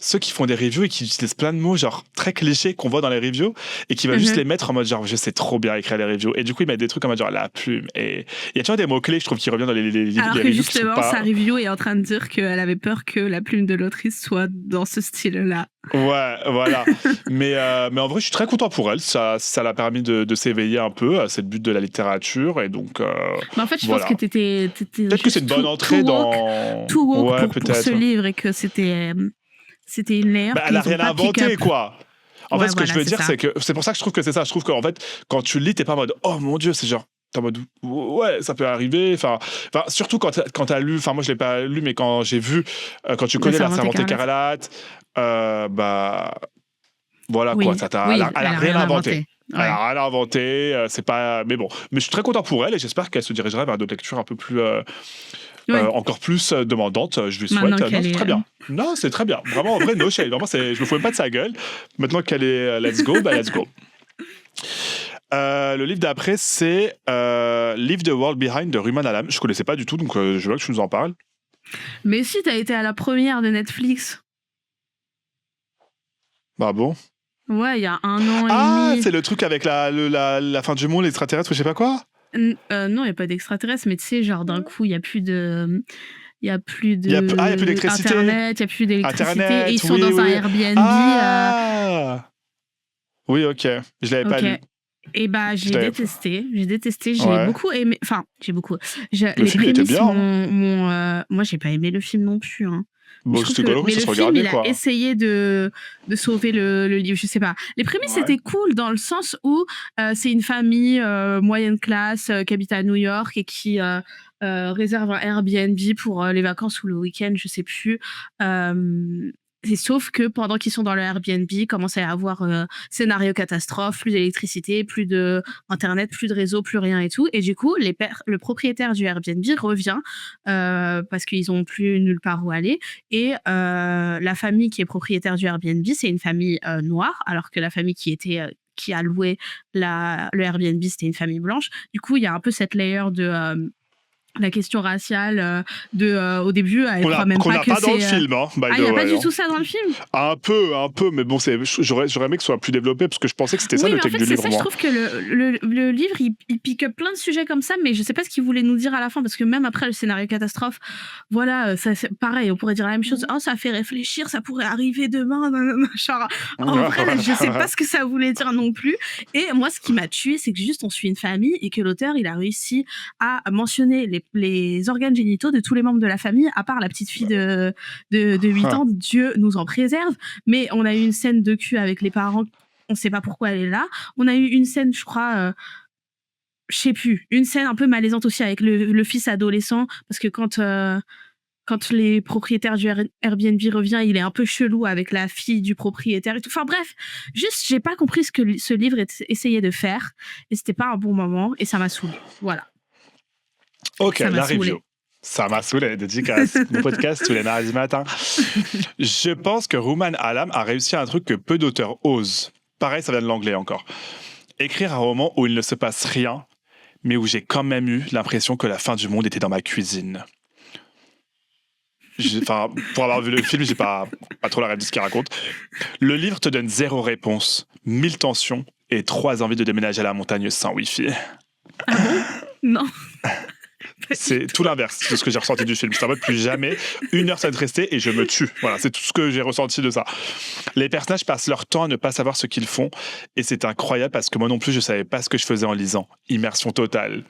ceux qui font des reviews et qui utilisent plein de mots, genre très clichés qu'on voit dans les reviews et qui va juste les mettre en mode genre, je sais trop bien écrire les reviews. Et du coup, ils mettent des trucs en mode genre la plume. Et il y a toujours des mots-clés, je trouve, qui reviennent dans les Alors les que reviews qui sont justement, pas. sa review est en train de dire qu'elle avait peur que la plume de l'autrice soit dans ce style-là. Ouais, voilà. mais en vrai, je suis très content pour elle. Ça l'a permis de s'éveiller un peu. C'est le but de la littérature. Et donc, Mais en fait, je voilà. pense que t'étais Peut-être que c'est une bonne entrée dans. too woke Ouais, pour ce livre et que c'était une layer. Bah, elle a rien inventé, quoi. En Ouais, fait, ce que voilà, je veux c'est dire, ça. c'est que c'est pour ça que je trouve que c'est ça. Je trouve qu'en fait, quand tu le lis, t'es pas en mode oh mon dieu, c'est genre. T'es en mode ouais, ça peut arriver. Enfin, surtout quand t'as lu. Enfin, moi, je l'ai pas lu, mais quand j'ai vu, quand tu connais La Servante écarlate, bah. Voilà Oui, quoi, elle a rien inventé. Ouais. Elle a rien inventé, c'est pas. Mais bon, mais je suis très content pour elle et j'espère qu'elle se dirigera vers d'autres lectures un peu plus. Encore plus demandantes, je lui souhaite. Non, c'est très bien. Non, c'est très bien. Vraiment, en vrai, no shade. Vraiment, je me fous même pas de sa gueule. Maintenant qu'elle est let's go, bah let's go. Le livre d'après, c'est Leave the World Behind de Rumaan Alam. Je connaissais pas du tout, donc je veux que tu nous en parles. Mais si, t'as été à la première de Netflix. Bah bon. Ouais, il y a 1 an et demi. Ah, c'est le truc avec la fin du monde, l'extraterrestre, je sais pas quoi. Non, il n'y a pas d'extraterrestres, mais tu sais, genre d'un coup, il n'y a plus de. Il y a plus de. Il y a plus d'électricité. Internet, il n'y a plus d'électricité. Internet, et ils sont dans un Airbnb. Ah Oui, ok. Je l'avais pas lu. Et bah, j'ai détesté. J'ai Ouais. beaucoup aimé. Enfin, j'ai beaucoup. Le film était bien. Moi, j'ai pas aimé le film non plus. Hein. Bon, c'était coloré, ça se regardait, il a essayé de sauver le livre, je sais pas. Les prémices étaient cool dans le sens où c'est une famille moyenne classe qui habite à New York et qui réserve un Airbnb pour les vacances ou le week-end, je sais plus. Et sauf que pendant qu'ils sont dans le Airbnb, commence à y avoir scénario catastrophe, plus d'électricité, plus de internet, plus de réseau, plus rien et tout. Et du coup, le propriétaire du Airbnb revient parce qu'ils ont plus nulle part où aller. Et la famille qui est propriétaire du Airbnb, c'est une famille noire, alors que la famille qui a loué le Airbnb, c'était une famille blanche. Du coup, il y a un peu cette layer de la question raciale au début, elle croit même pas que c'est... Qu'on n'a pas dans le film, hein, il n'y a pas du tout ça dans le film. Un peu, mais bon, j'aurais aimé que ce soit plus développé, parce que je pensais que c'était ça le texte du livre. C'est ça, je trouve que le livre, il pique up plein de sujets comme ça, mais je sais pas ce qu'il voulait nous dire à la fin, parce que même après le scénario catastrophe, voilà, c'est pareil, on pourrait dire la même chose. Oh, ça fait réfléchir, ça pourrait arriver demain. Genre, en vrai, je sais pas ce que ça voulait dire non plus. Et moi, ce qui m'a tué, c'est que juste on suit une famille et que l'auteur, il a réussi à mentionner les les organes génitaux de tous les membres de la famille, à part la petite fille de 8 ans, Dieu nous en préserve. Mais on a eu une scène de cul avec les parents, on sait pas pourquoi elle est là. On a eu une scène, je crois, je sais plus, une scène un peu malaisante aussi avec le fils adolescent, parce que quand les propriétaires du Airbnb revient, il est un peu chelou avec la fille du propriétaire et tout. Enfin bref, juste j'ai pas compris ce que ce livre essayait de faire et c'était pas un bon moment et ça m'a saoulé. Voilà. Ok, Ça m'a la saoulée. review. Ça m'a saoulé, dédicace. Mon podcast tous les mardis matin. Je pense que Rumaan Alam a réussi un truc que peu d'auteurs osent. Pareil, ça vient de l'anglais encore. Écrire un roman où il ne se passe rien, mais où j'ai quand même eu l'impression que la fin du monde était dans ma cuisine. Pour avoir vu le film, j'ai pas trop la rêve de ce qu'il raconte. Le livre te donne 0 réponse, 1000 tensions et 3 envies de déménager à la montagne sans Wi-Fi. Ah bon? Non. C'est tout l'inverse de ce que j'ai ressenti du film. C'est en mode plus jamais, 1 heure ça va te rester et je me tue. Voilà, c'est tout ce que j'ai ressenti de ça. Les personnages passent leur temps à ne pas savoir ce qu'ils font et c'est incroyable parce que moi non plus je savais pas ce que je faisais en lisant. Immersion totale.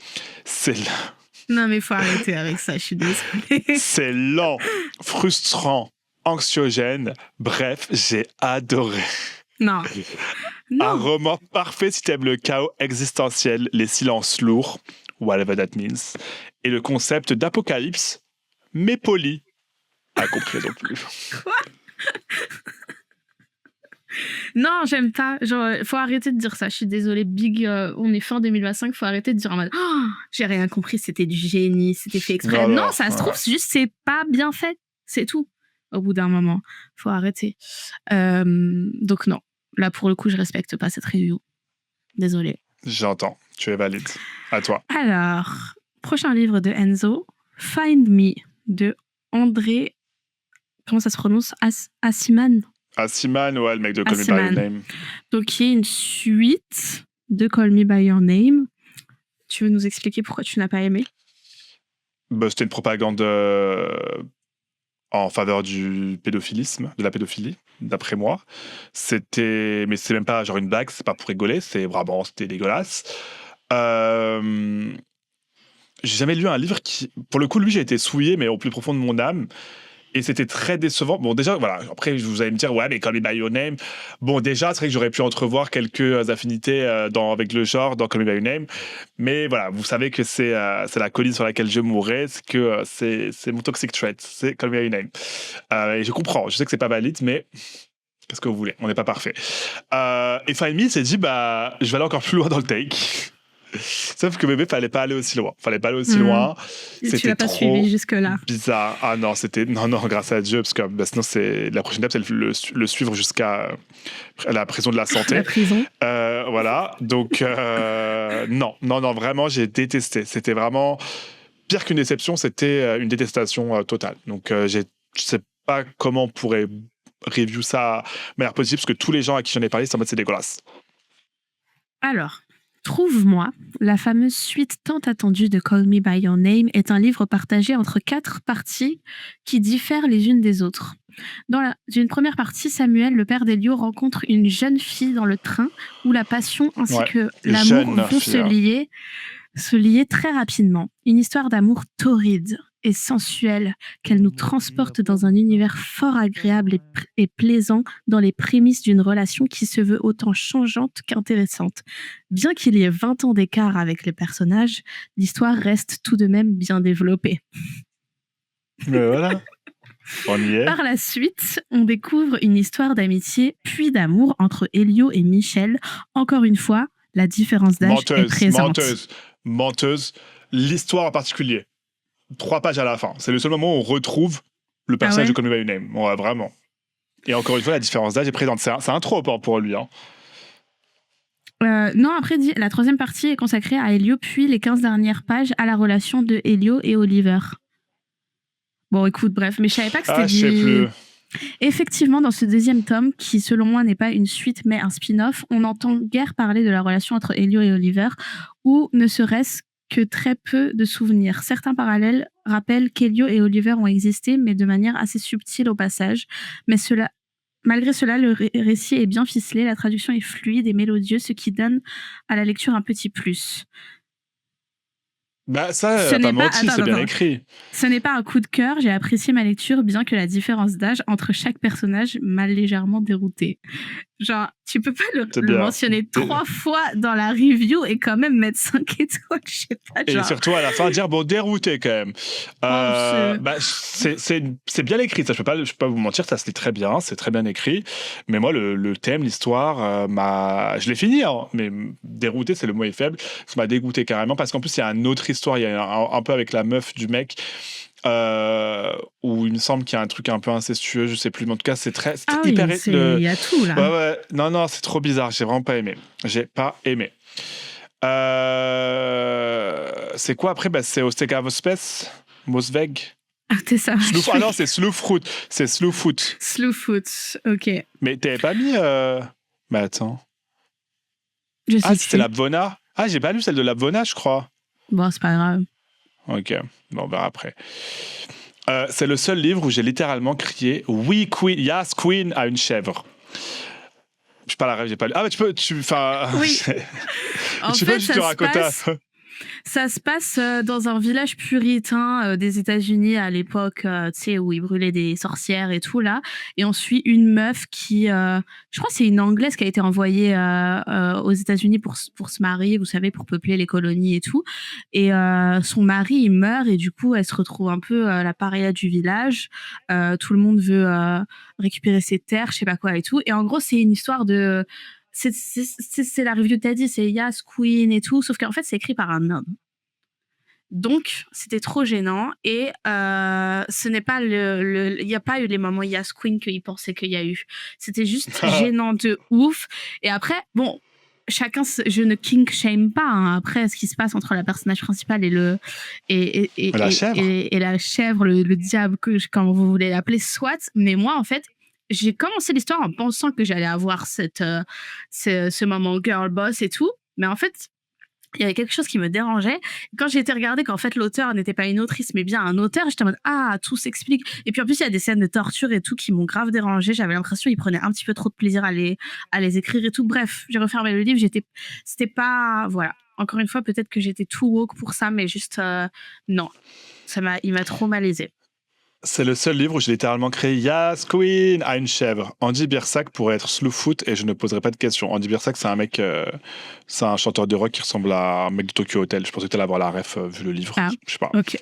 Non mais faut arrêter avec ça, je suis désolée. C'est lent, frustrant, anxiogène. Bref, j'ai adoré. Non. Un roman parfait si t'aimes le chaos existentiel, les silences lourds, whatever that means, et le concept d'apocalypse, mais poli. Pas compris non plus. Quoi? Non, j'aime pas. Genre, faut arrêter de dire ça. Je suis désolée, Big. On est fin 2025. Faut arrêter de dire en mode oh, j'ai rien compris. C'était du génie. C'était fait exprès. Non, ça se trouve juste c'est pas bien fait. C'est tout. Au bout d'un moment, faut arrêter. Donc non. Là pour le coup, je respecte pas cette review. Désolée. J'entends. Tu es valide. À toi. Alors, prochain livre de Enzo, Find Me de André. Comment ça se prononce? Asiman. Asiman, ouais, le mec de Call Me By Your Name. Donc, qui est une suite de Call Me By Your Name. Tu veux nous expliquer pourquoi tu n'as pas aimé? C'était une propagande en faveur du pédophilisme, de la pédophilie, d'après moi. Mais c'est même pas genre une blague, c'est pas pour rigoler, c'était dégueulasse. J'ai jamais lu un livre qui, pour le coup, lui, j'ai été souillé, mais au plus profond de mon âme. Et c'était très décevant. Bon, déjà, voilà. Après, vous allez me dire, ouais, mais Call Me By Your Name. Bon, déjà, c'est vrai que j'aurais pu entrevoir quelques affinités avec le genre dans Call Me By Your Name. Mais voilà, vous savez que c'est la colline sur laquelle je mourrai. C'est que c'est mon toxic trait. C'est Call Me By Your Name. Et je comprends. Je sais que c'est pas valide, mais qu'est-ce que vous voulez? On n'est pas parfait. Et Find Me s'est dit, je vais aller encore plus loin dans le take. Sauf que bébé, fallait pas aller aussi loin. Loin. C'était tu l'as pas suivi jusque-là. Bizarre. Ah non, non, grâce à Dieu, parce que sinon, la prochaine étape, c'est le suivre jusqu'à la prison de la santé. La prison. Voilà. Donc, non, vraiment, j'ai détesté. C'était vraiment pire qu'une déception, c'était une détestation totale. Donc, je sais pas comment on pourrait review ça de manière positive, parce que tous les gens à qui j'en ai parlé, c'est dégueulasse. Alors, Trouve-moi, la fameuse suite tant attendue de Call Me By Your Name est un livre partagé entre 4 parties qui diffèrent les unes des autres. Dans une première partie, Samuel, le père d'Elio, rencontre une jeune fille dans le train où la passion ainsi que l'amour vont se lier très rapidement. Une histoire d'amour torride et sensuelle qu'elle nous transporte dans un univers fort agréable et plaisant dans les prémices d'une relation qui se veut autant changeante qu'intéressante. Bien qu'il y ait 20 ans d'écart avec les personnages, l'histoire reste tout de même bien développée. Mais voilà, on y est. Par la suite, on découvre une histoire d'amitié puis d'amour entre Elio et Michel. Encore une fois, la différence d'âge est présente. Menteuse. L'histoire en particulier. 3 pages à la fin. C'est le seul moment où on retrouve le personnage de Call Me By Your Name. Ouais, vraiment. Et encore une fois, la différence d'âge est présente. C'est un trope pour lui. Hein. Non, après, la troisième partie est consacrée à Elio, puis les 15 dernières pages à la relation de Elio et Oliver. Bon, écoute, bref, mais je savais pas que c'était je sais plus. Effectivement, dans ce deuxième tome, qui selon moi n'est pas une suite mais un spin-off, on n'entend guère parler de la relation entre Elio et Oliver, ou ne serait-ce que très peu de souvenirs. Certains parallèles rappellent qu'Elio et Oliver ont existé, mais de manière assez subtile au passage. Mais malgré cela, le récit est bien ficelé, la traduction est fluide et mélodieuse, ce qui donne à la lecture un petit plus. Bah, ça, Ce n'est pas pas... menti, Attends, c'est bien attends. écrit. Ce n'est pas un coup de cœur, j'ai apprécié ma lecture, bien que la différence d'âge entre chaque personnage m'a légèrement dérouté. Genre, tu peux pas C'est le bien. mentionner 3 fois dans la review et quand même mettre 5 étoiles, je sais pas, Et genre... surtout à la fin dire bon dérouté quand même. Oh, Bah c'est bien écrit, ça je peux pas vous mentir, ça se lit très bien, c'est très bien écrit. Mais moi le thème, l'histoire je l'ai fini hein, mais dérouté c'est le mot est faible, ça m'a dégoûté carrément parce qu'en plus il y a une autre histoire, il y a un peu avec la meuf du mec. Où il me semble qu'il y a un truc un peu incestueux, je sais plus, mais en tout cas c'est Ah oui, hyper il y a tout là. ouais non c'est trop bizarre, j'ai vraiment pas aimé, c'est quoi après? Bah, c'est Ostekavоспes, Mosveg. Ah, t'es ça. Ah non, c'est Slowfoot. C'est Slowfoot. Slowfoot, ok. Mais t'avais pas mis. Mais attends. Je sais C'était plus. Labvona. Ah, j'ai pas lu celle de Labvona, je crois. Bon, c'est pas grave. Ok, bon, on verra après. C'est le seul livre où j'ai littéralement crié Oui, Queen, Yes, Queen à une chèvre. Je sais pas la rêve, j'ai pas lu. Ah, mais enfin. Oui. En tu fait, peux juste te raconter ça se passe dans un village puritain des États-Unis à l'époque, tu sais, où ils brûlaient des sorcières et tout là. Et on suit une meuf qui, je crois, que c'est une Anglaise qui a été envoyée aux États-Unis pour se marier, vous savez, pour peupler les colonies et tout. Et son mari, il meurt et du coup, elle se retrouve un peu la paria du village. Tout le monde veut récupérer ses terres, je sais pas quoi et tout. Et en gros, c'est une histoire de c'est la review que t'as dit, c'est Yas, Queen et tout, sauf qu'en fait, c'est écrit par un homme. Donc, c'était trop gênant. Et ce n'est pas il n'y a pas eu les moments Yas, Queen qu'il pensait qu'il y a eu. C'était juste gênant de ouf. Et après, bon, je ne kink shame pas hein, après ce qui se passe entre la personnage principale et la chèvre. et la chèvre, le diable, comme vous voulez l'appeler, soit. Mais moi, en fait, j'ai commencé l'histoire en pensant que j'allais avoir ce moment girl boss et tout. Mais en fait, il y avait quelque chose qui me dérangeait. Quand j'ai été regarder qu'en fait l'auteur n'était pas une autrice mais bien un auteur, j'étais en mode ah, tout s'explique. Et puis en plus il y a des scènes de torture et tout qui m'ont grave dérangé. J'avais l'impression qu'il prenait un petit peu trop de plaisir à les écrire et tout. Bref, j'ai refermé le livre, c'était pas, voilà. Encore une fois, peut-être que j'étais too woke pour ça, mais juste non. Il m'a trop malaisé. C'est le seul livre où j'ai littéralement créé Yas, Queen à une chèvre. Andy Birsac pourrait être Slowfoot et je ne poserai pas de questions. Andy Birsac, c'est un mec, c'est un chanteur de rock qui ressemble à un mec de Tokyo Hotel. Je pensais que tu allais avoir la ref vu le livre. Ah, je sais pas. ok.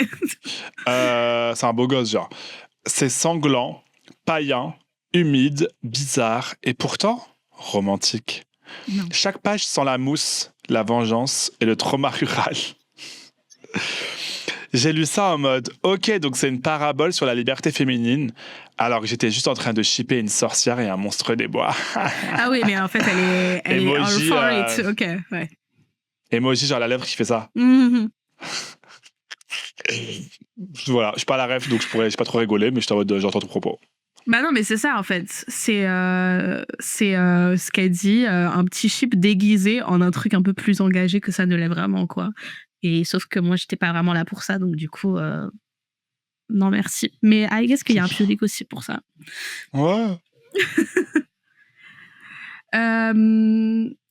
C'est un beau gosse, genre. C'est sanglant, païen, humide, bizarre et pourtant romantique. Non. Chaque page sent la mousse, la vengeance et le trauma rural. J'ai lu ça en mode, ok, donc c'est une parabole sur la liberté féminine, alors que j'étais juste en train de shipper une sorcière et un monstre des bois. Ah oui, mais en fait, elle est all for it. Ok, ouais. Emoji, genre la lèvre qui fait ça. Mm-hmm. Voilà, je suis pas à la ref, donc je pas trop rigoler, mais je suis en mode, j'entends ton propos. Bah non, mais c'est ça en fait. C'est ce qu'elle dit, un petit chip déguisé en un truc un peu plus engagé que ça ne l'est vraiment, quoi. Et sauf que moi, j'étais pas vraiment là pour ça, donc du coup, non merci. Mais I guess qu'il y a un public aussi pour ça. Ouais.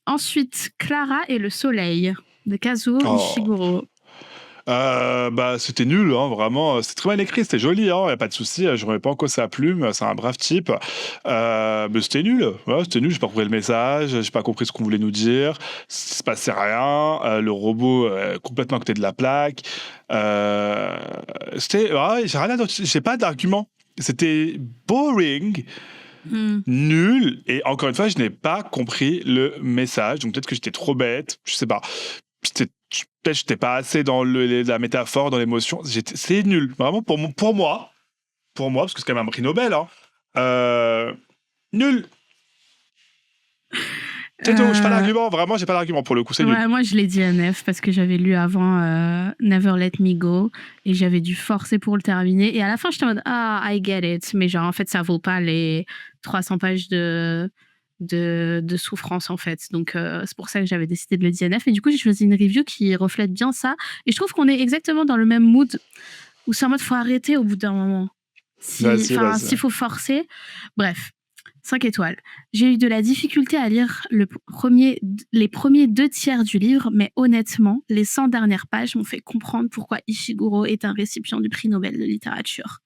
Ensuite, Clara et le soleil de Kazuo Ishiguro. Bah c'était nul hein, vraiment, c'est très bien écrit, c'était joli hein, y a pas de souci, je remets pas en cause sa plume, c'est un brave type, mais c'était nul, j'ai pas compris le message, j'ai pas compris ce qu'on voulait nous dire, il se passait rien, le robot complètement à côté de la plaque, j'ai pas d'argument, c'était boring, nul, et encore une fois je n'ai pas compris le message, donc peut-être que j'étais trop bête, je sais pas, peut-être j'étais pas assez dans la métaphore, dans l'émotion. C'est nul, vraiment pour moi, parce que c'est quand même un prix Nobel. Hein. Nul. C'est tout, j'ai pas d'argument, vraiment, j'ai pas d'argument pour le coup, c'est nul. Moi je l'ai dit à Nef parce que j'avais lu avant Never Let Me Go et j'avais dû forcer pour le terminer. Et à la fin, j'étais en mode I get it. Mais genre, en fait, ça vaut pas les 300 pages de souffrance en fait, donc c'est pour ça que j'avais décidé de le DNF et du coup j'ai choisi une review qui reflète bien ça et je trouve qu'on est exactement dans le même mood où c'est en mode faut arrêter au bout d'un moment s'il faut forcer. Bref, 5 étoiles. J'ai eu de la difficulté à lire les premiers 2 tiers du livre, mais honnêtement, les 100 dernières pages m'ont fait comprendre pourquoi Ishiguro est un récipient du prix Nobel de littérature.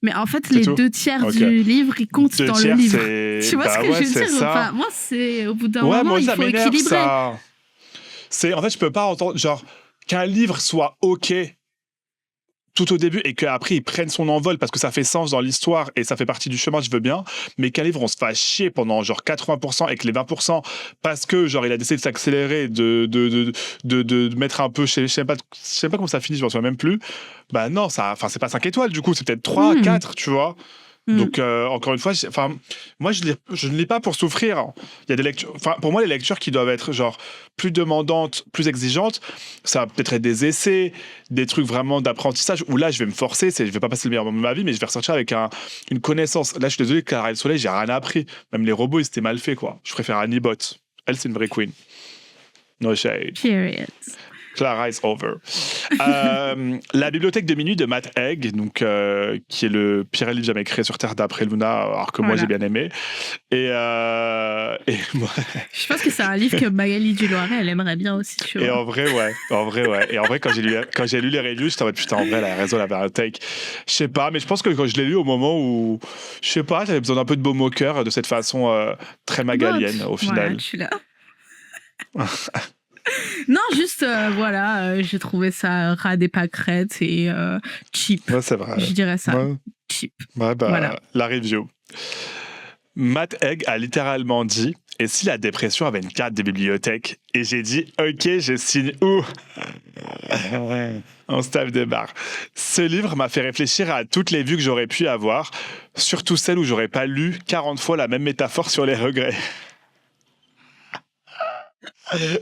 Mais en fait, C'est les tout 2 tiers Ok. du livre, ils comptent 2 dans le tiers, livre. c'est. Tu vois ce Bah que ouais, je veux c'est dire? ça. Enfin, moi, c'est au bout d'un Ouais, moment, moi, il ça faut m'énerve, équilibrer. ça. En fait, je peux pas entendre, genre, qu'un livre soit OK tout au début et qu'après il prenne son envol parce que ça fait sens dans l'histoire et ça fait partie du chemin, je veux bien, mais qu'un livre on se fasse chier pendant genre 80% et que les 20% parce que genre il a décidé de s'accélérer, de mettre un peu, je sais pas comment ça finit, je m'en souviens même plus, bah non, c'est pas 5 étoiles du coup, c'est peut-être 3, Hmm. 4, tu vois. Hmm. Donc, encore une fois, moi, je ne lis pas pour souffrir. Il y a des lectures. Pour moi, les lectures qui doivent être genre plus demandantes, plus exigeantes, ça va peut-être être des essais, des trucs vraiment d'apprentissage. Où là, je vais me forcer. Je vais pas passer le meilleur moment de ma vie, mais je vais ressortir avec une connaissance. Là, je suis désolé, Clara et le Soleil, j'ai rien appris. Même les robots, ils étaient mal faits, quoi. Je préfère Annie Bot. Elle, c'est une vraie queen. No shade. Period. Clara is over. La bibliothèque de minuit de Matt Haig, donc, qui est le pire livre jamais créé sur Terre d'après Luna, alors que moi Voilà. j'ai bien aimé. Et moi- Je pense que c'est un livre que Magali Duloiret, elle aimerait bien aussi, tu et vois. en vrai, ouais. Et en vrai, quand j'ai lu les reviews, j'étais en mode putain, en vrai, elle a raison, elle avait un take. Je sais pas, mais je pense que quand je l'ai lu au moment où, je sais pas, j'avais besoin d'un peu de baume au cœur de cette façon très magalienne au Voilà, final. je suis là. Non, juste, voilà, j'ai trouvé ça ras des pâquerettes et cheap. Ouais, c'est vrai. Je dirais ça. Ouais. Cheap. Ouais, bah, Voilà. la review. Matt Haig a littéralement dit « Et si la dépression avait une carte des bibliothèques ?» Et j'ai dit « Ok, je signe où ?» On se tape des barres. Ce livre m'a fait réfléchir à toutes les vues que j'aurais pu avoir, surtout celles où j'aurais pas lu 40 fois la même métaphore sur les regrets.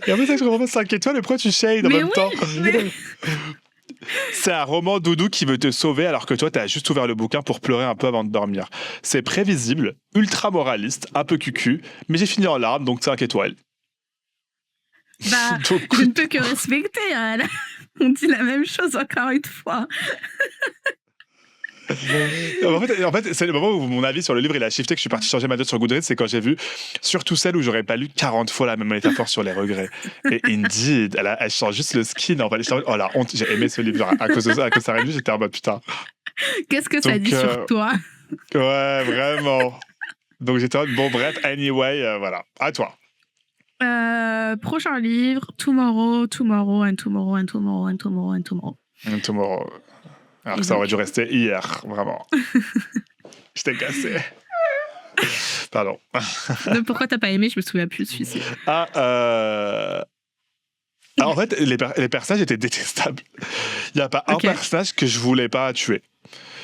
Et en fait, je comprends pas 5 étoiles, mais pourquoi tu shades en Mais même oui, temps mais- C'est un roman doudou qui veut te sauver alors que toi, t'as juste ouvert le bouquin pour pleurer un peu avant de dormir. C'est prévisible, ultra moraliste, un peu cucu, mais j'ai fini en larmes, donc 5 étoiles. Bah, Donc, je ne peux que respecter. Hein. On dit la même chose encore une fois. en fait, c'est le moment où mon avis sur le livre il a shifté, que je suis parti changer ma note sur Goodreads, c'est quand j'ai vu surtout celle où j'aurais pas lu 40 fois la même métaphore sur les regrets. Et Indeed, elle change juste le skin. En fait, j'étais en mode, oh la honte, j'ai aimé ce livre. Genre, à cause de ça revue, j'étais en mode putain. Qu'est-ce que ça Donc, dit sur toi? Ouais, vraiment. Donc j'étais en mode, bon, bref, anyway, voilà. À toi. Prochain livre, Tomorrow, Tomorrow, and Tomorrow, and Tomorrow, and Tomorrow, and Tomorrow. Tomorrow. Alors Et que ça donc aurait dû rester hier, vraiment. Je t'ai cassé. Pardon. Pourquoi t'as pas aimé? Je me souviens plus de celui-ci. En fait, les personnages étaient détestables. Il n'y a pas un Ok. personnage que je voulais pas tuer.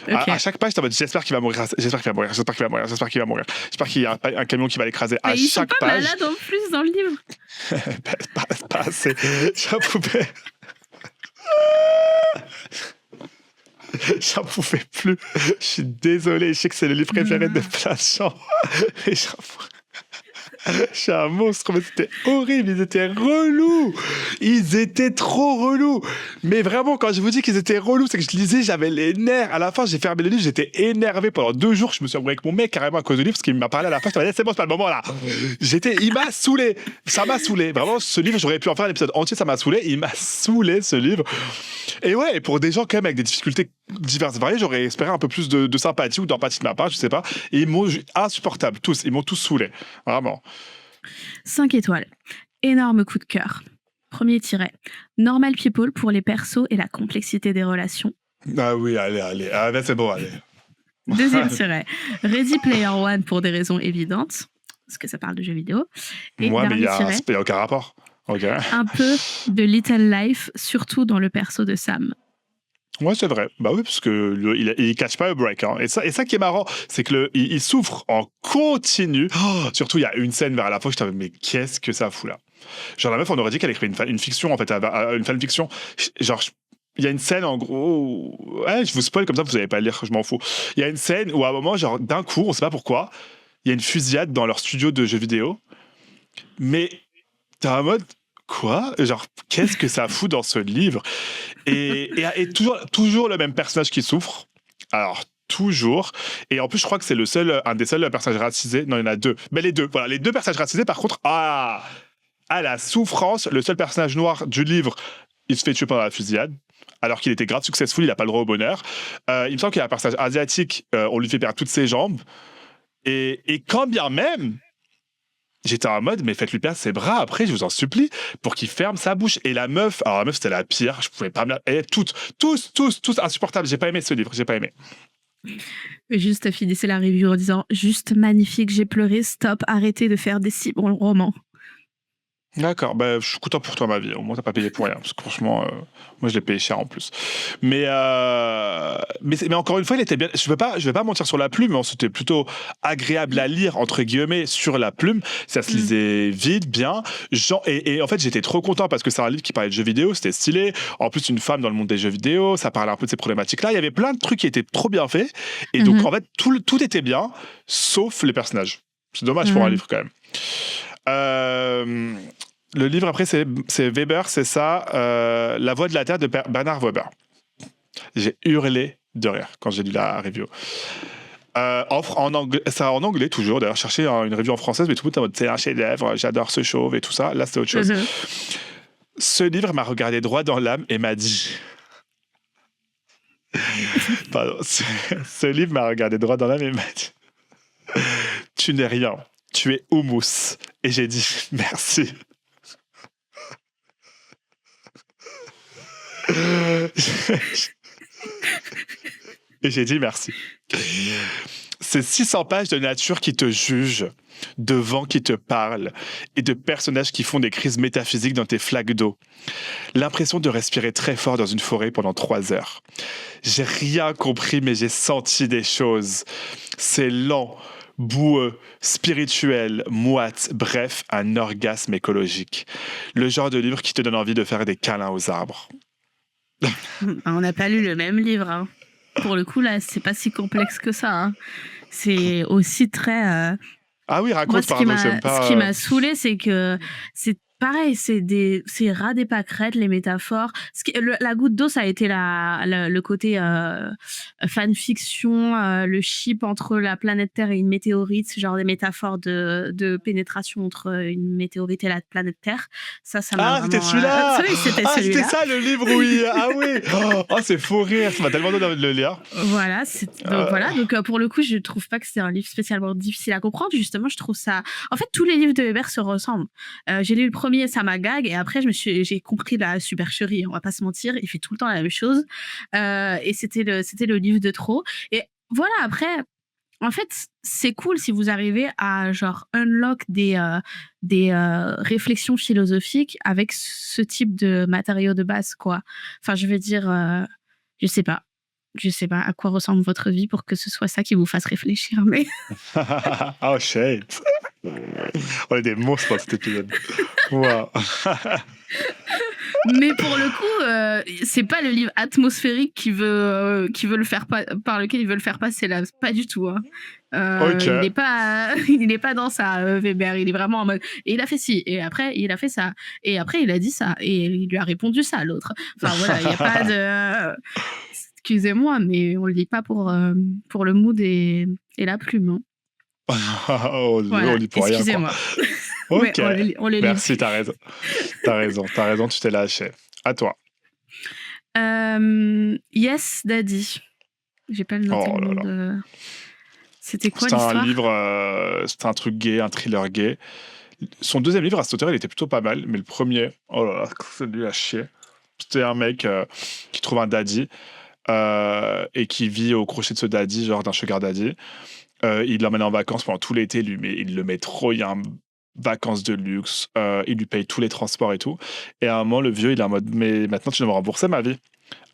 Ok. À chaque page, t'es en mode j'espère qu'il va mourir, j'espère qu'il va mourir, j'espère qu'il va mourir, j'espère qu'il va mourir, j'espère qu'il y a un camion qui va l'écraser. À Mais ils sont chaque pas page. malades en plus dans le livre. pas assez. J'en pouvais. J'en pouvais plus. Je suis désolé. Je sais que c'est le livre préféré de plein de gens. Et je suis un monstre, mais c'était horrible. Ils étaient relous. Ils étaient trop relous. Mais vraiment, quand je vous dis qu'ils étaient relous, c'est que je lisais, j'avais les nerfs. À la fin, j'ai fermé le livre, j'étais énervé pendant 2 jours. Je me suis embrouillé avec mon mec carrément à cause du livre, parce qu'il m'a parlé à la fin. Je me dit, c'est bon, c'est pas le moment là. Il m'a saoulé. Ça m'a saoulé. Vraiment, ce livre, j'aurais pu en faire un épisode entier, ça m'a saoulé. Il m'a saoulé, ce livre. Et ouais, et pour des gens quand même avec des difficultés diverses et variées, j'aurais espéré un peu plus de sympathie ou d'empathie de ma part, je sais pas. Et ils m'ont insupportable, tous. Ils m'ont tous saoulé. Vraiment. 5 étoiles. Énorme coup de cœur. Premier tiret. Normal people pour les persos et la complexité des relations. Ah oui, allez. Ah, ben c'est bon, allez. Deuxième tiret. Ready Player One pour des raisons évidentes, parce que ça parle de jeux vidéo. Et Moi, mais il dernier tiret. n'y a aucun rapport. Ok. Un peu de Little Life, surtout dans le perso de Sam. Ouais, c'est vrai. Bah oui, parce que il catch pas a break. Hein. Et ça qui est marrant, c'est que il souffre en continu. Oh, surtout, il y a une scène vers la fin, je t'avais mais qu'est-ce que ça fout là? Genre la meuf, on aurait dit qu'elle écrivait une fiction en fait, une fanfiction. Genre il y a une scène en gros, ouais, je vous spoil comme ça, vous n'allez pas le lire, je m'en fous. Il y a une scène où à un moment, genre d'un coup, on sait pas pourquoi, il y a une fusillade dans leur studio de jeux vidéo, mais t'es en mode quoi? Genre qu'est-ce que ça fout dans ce livre? Et toujours le même personnage qui souffre. Alors toujours. Et en plus, je crois que c'est un des seuls personnages racisés. Non, il y en a deux. Mais les deux, voilà, les deux personnages racisés, par contre, la souffrance, le seul personnage noir du livre, il se fait tuer pendant la fusillade. Alors qu'il était grave successful, il n'a pas le droit au bonheur. Il me semble qu'il y a un personnage asiatique, on lui fait perdre toutes ses jambes. Et quand bien même, j'étais en mode, mais faites-lui perdre ses bras après, je vous en supplie, pour qu'il ferme sa bouche. Et la meuf, alors la meuf, c'était la pire, je pouvais pas me la... tous insupportables. J'ai pas aimé ce livre, j'ai pas aimé. Juste finissez la review en disant juste magnifique, j'ai pleuré, stop, arrêtez de faire des si bons romans. D'accord, je suis content pour toi, ma vie. Au moins, t'as pas payé pour rien. Parce que franchement, moi, je l'ai payé cher en plus. Mais encore une fois, il était bien. Je vais pas mentir sur la plume, mais c'était plutôt agréable à lire, entre guillemets, sur la plume. Ça se lisait vite, bien. Et en fait, j'étais trop content parce que c'est un livre qui parlait de jeux vidéo, c'était stylé. En plus, une femme dans le monde des jeux vidéo, ça parlait un peu de ces problématiques-là. Il y avait plein de trucs qui étaient trop bien faits. Et donc, en fait, tout était bien, sauf les personnages. C'est dommage pour un livre, quand même. Le livre après c'est Weber, c'est ça, La Voix de la Terre de Bernard Weber. J'ai hurlé de rire quand j'ai lu la review. En anglais, ça en anglais toujours. D'ailleurs, chercher une review en française, mais tout le monde est en mode c'est un chef-d'œuvre, j'adore ce chauve et tout ça. Là, c'est autre chose. Ce livre m'a regardé droit dans l'âme et m'a dit. Pardon, ce livre m'a regardé droit dans l'âme et m'a dit tu n'es rien. Tu es houmous. Et j'ai dit merci. Et j'ai dit merci. C'est 600 pages de nature qui te juge, de vent qui te parle et de personnages qui font des crises métaphysiques dans tes flaques d'eau. L'impression de respirer très fort dans une forêt pendant 3 heures. J'ai rien compris, mais j'ai senti des choses. C'est lent, boueux, spirituel, moite, bref, un orgasme écologique. Le genre de livre qui te donne envie de faire des câlins aux arbres. On n'a pas lu le même livre. Hein. Pour le coup, là, c'est pas si complexe que ça. Hein. C'est aussi très... Ah oui, raconte, pardon, ce qui m'a saoulé, c'est que c'est pareil, c'est ras des pâquerettes, les métaphores. La goutte d'eau, ça a été le côté fanfiction, le chip entre la planète Terre et une météorite, genre des métaphores de pénétration entre une météorite et la planète Terre. Ça m'a vraiment... c'était celui-là c'était celui-là. C'était ça le livre, oui. Ah oui. Oh, c'est fou rire. Ça m'a tellement donné envie de le lire. Voilà. Donc, pour le coup, je trouve pas que c'est un livre spécialement difficile à comprendre. Justement, je trouve ça... En fait, tous les livres de Weber se ressemblent. J'ai lu le premier, ça m'a gag, et après j'ai compris la supercherie, on va pas se mentir, il fait tout le temps la même chose, et c'était le livre de trop. Et voilà, après en fait c'est cool si vous arrivez à genre unlock des réflexions philosophiques avec ce type de matériaux de base, quoi. Enfin, je veux dire, je sais pas à quoi ressemble votre vie pour que ce soit ça qui vous fasse réfléchir, mais... Oh shit. On est des monstres dans cet épisode. Wow. Mais pour le coup, c'est pas le livre atmosphérique qui veut le faire par lequel il veut le faire passer là, pas du tout. Hein. Okay. Il n'est pas dans ça, Weber. Il est vraiment en mode. Et il a fait ci, et après il a fait ça, et après il a dit ça, et il lui a répondu ça, l'autre. Enfin voilà, il n'y a pas de. Excusez-moi, mais on le dit pas pour le mood et la plume. Hein. On lit pour rien. Excusez-moi. Ok. On les merci, t'as raison, tu t'es lâché. À toi. Yes, Daddy. J'ai pas le nom de... C'était quoi l'histoire? C'était un livre, c'était un truc gay, un thriller gay. Son deuxième livre, à cette hauteur, il était plutôt pas mal, mais le premier, oh là là, c'est nul à chier. C'était un mec qui trouve un daddy et qui vit au crochet de ce daddy, genre d'un sugar daddy. Il l'emmène en vacances pendant tout l'été, il le met trop, il y a un vacances de luxe, il lui paye tous les transports et tout. Et à un moment, le vieux, il est en mode, mais maintenant tu dois me rembourser ma vie.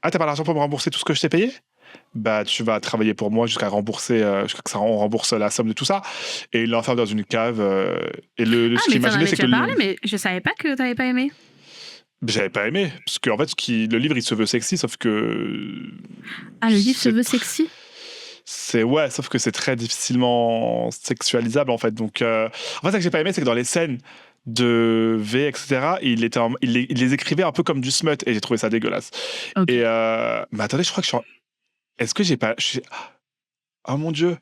Ah, t'as pas l'argent pour me rembourser tout ce que je t'ai payé? Bah, tu vas travailler pour moi jusqu'à que ça rembourse la somme de tout ça. Et il l'enferme dans une cave. Et ce qu'il imaginait, c'est que mais je savais pas que t'avais pas aimé. J'avais pas aimé, parce qu'en fait, le livre, il se veut sexy, sauf que... Ah, le livre se veut sexy? Ouais, sauf que c'est très difficilement sexualisable, en fait. Donc, en fait, ce que j'ai pas aimé, c'est que dans les scènes de V, etc., il les écrivait un peu comme du smut, et j'ai trouvé ça dégueulasse. Okay. Et mais attendez, je crois que est-ce que j'ai pas... Oh mon Dieu.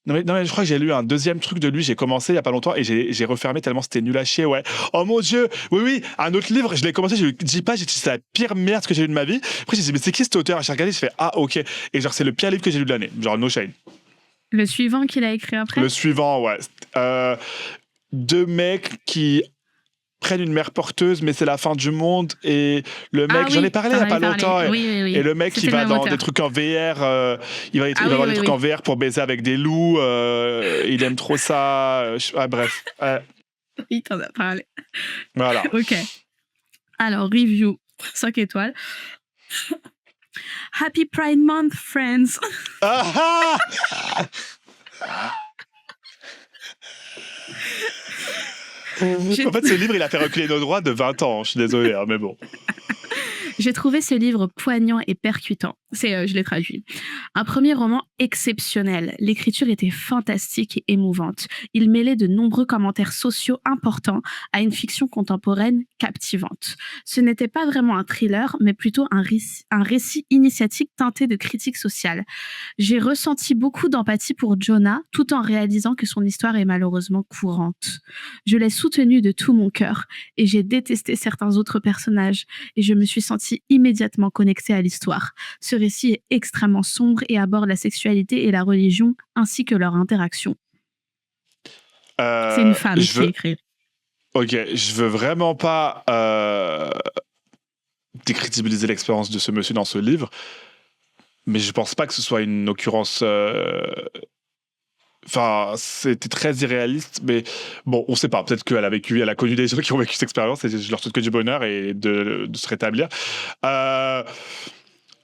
Non, mais je crois que j'ai lu un deuxième truc de lui, j'ai commencé il y a pas longtemps et j'ai refermé tellement c'était nul à chier, ouais. Oh mon Dieu, oui, un autre livre, je l'ai commencé, j'ai lu 10 pages, j'ai dit c'est la pire merde que j'ai lu de ma vie. Après j'ai dit mais c'est qui cet auteur? J'ai regardé, j'ai fait ah ok. Et genre c'est le pire livre que j'ai lu de l'année, genre no shame. Le suivant qu'il a écrit après? Le suivant, ouais. Deux mecs qui prennent une mère porteuse, mais c'est la fin du monde. Et le mec, j'en ai parlé il n'y a pas longtemps. Oui. Et le mec, il va dans des trucs en VR. Il va voir des trucs en VR pour baiser avec des loups. Il aime trop ça. Bref. Il t'en a parlé. Voilà. Ok. Alors, review 5 étoiles. Happy Pride Month, friends. En fait, ce livre, il a fait reculer nos droits de 20 ans. Je suis désolé, mais bon. J'ai trouvé ce livre poignant et percutant. Je l'ai traduit. Un premier roman exceptionnel. L'écriture était fantastique et émouvante. Il mêlait de nombreux commentaires sociaux importants à une fiction contemporaine captivante. Ce n'était pas vraiment un thriller, mais plutôt un récit initiatique teinté de critique sociale. J'ai ressenti beaucoup d'empathie pour Jonah, tout en réalisant que son histoire est malheureusement courante. Je l'ai soutenu de tout mon cœur et j'ai détesté certains autres personnages et je me suis sentie immédiatement connectée à l'histoire. Ce récit est extrêmement sombre et aborde la sexualité et la religion ainsi que leur interaction. C'est une femme qui écrit. Ok, je veux vraiment pas décrédibiliser l'expérience de ce monsieur dans ce livre, mais je pense pas que ce soit une occurrence. Enfin, c'était très irréaliste, mais bon, on sait pas. Peut-être qu'elle a connu des gens qui ont vécu cette expérience et je leur souhaite que du bonheur et de se rétablir.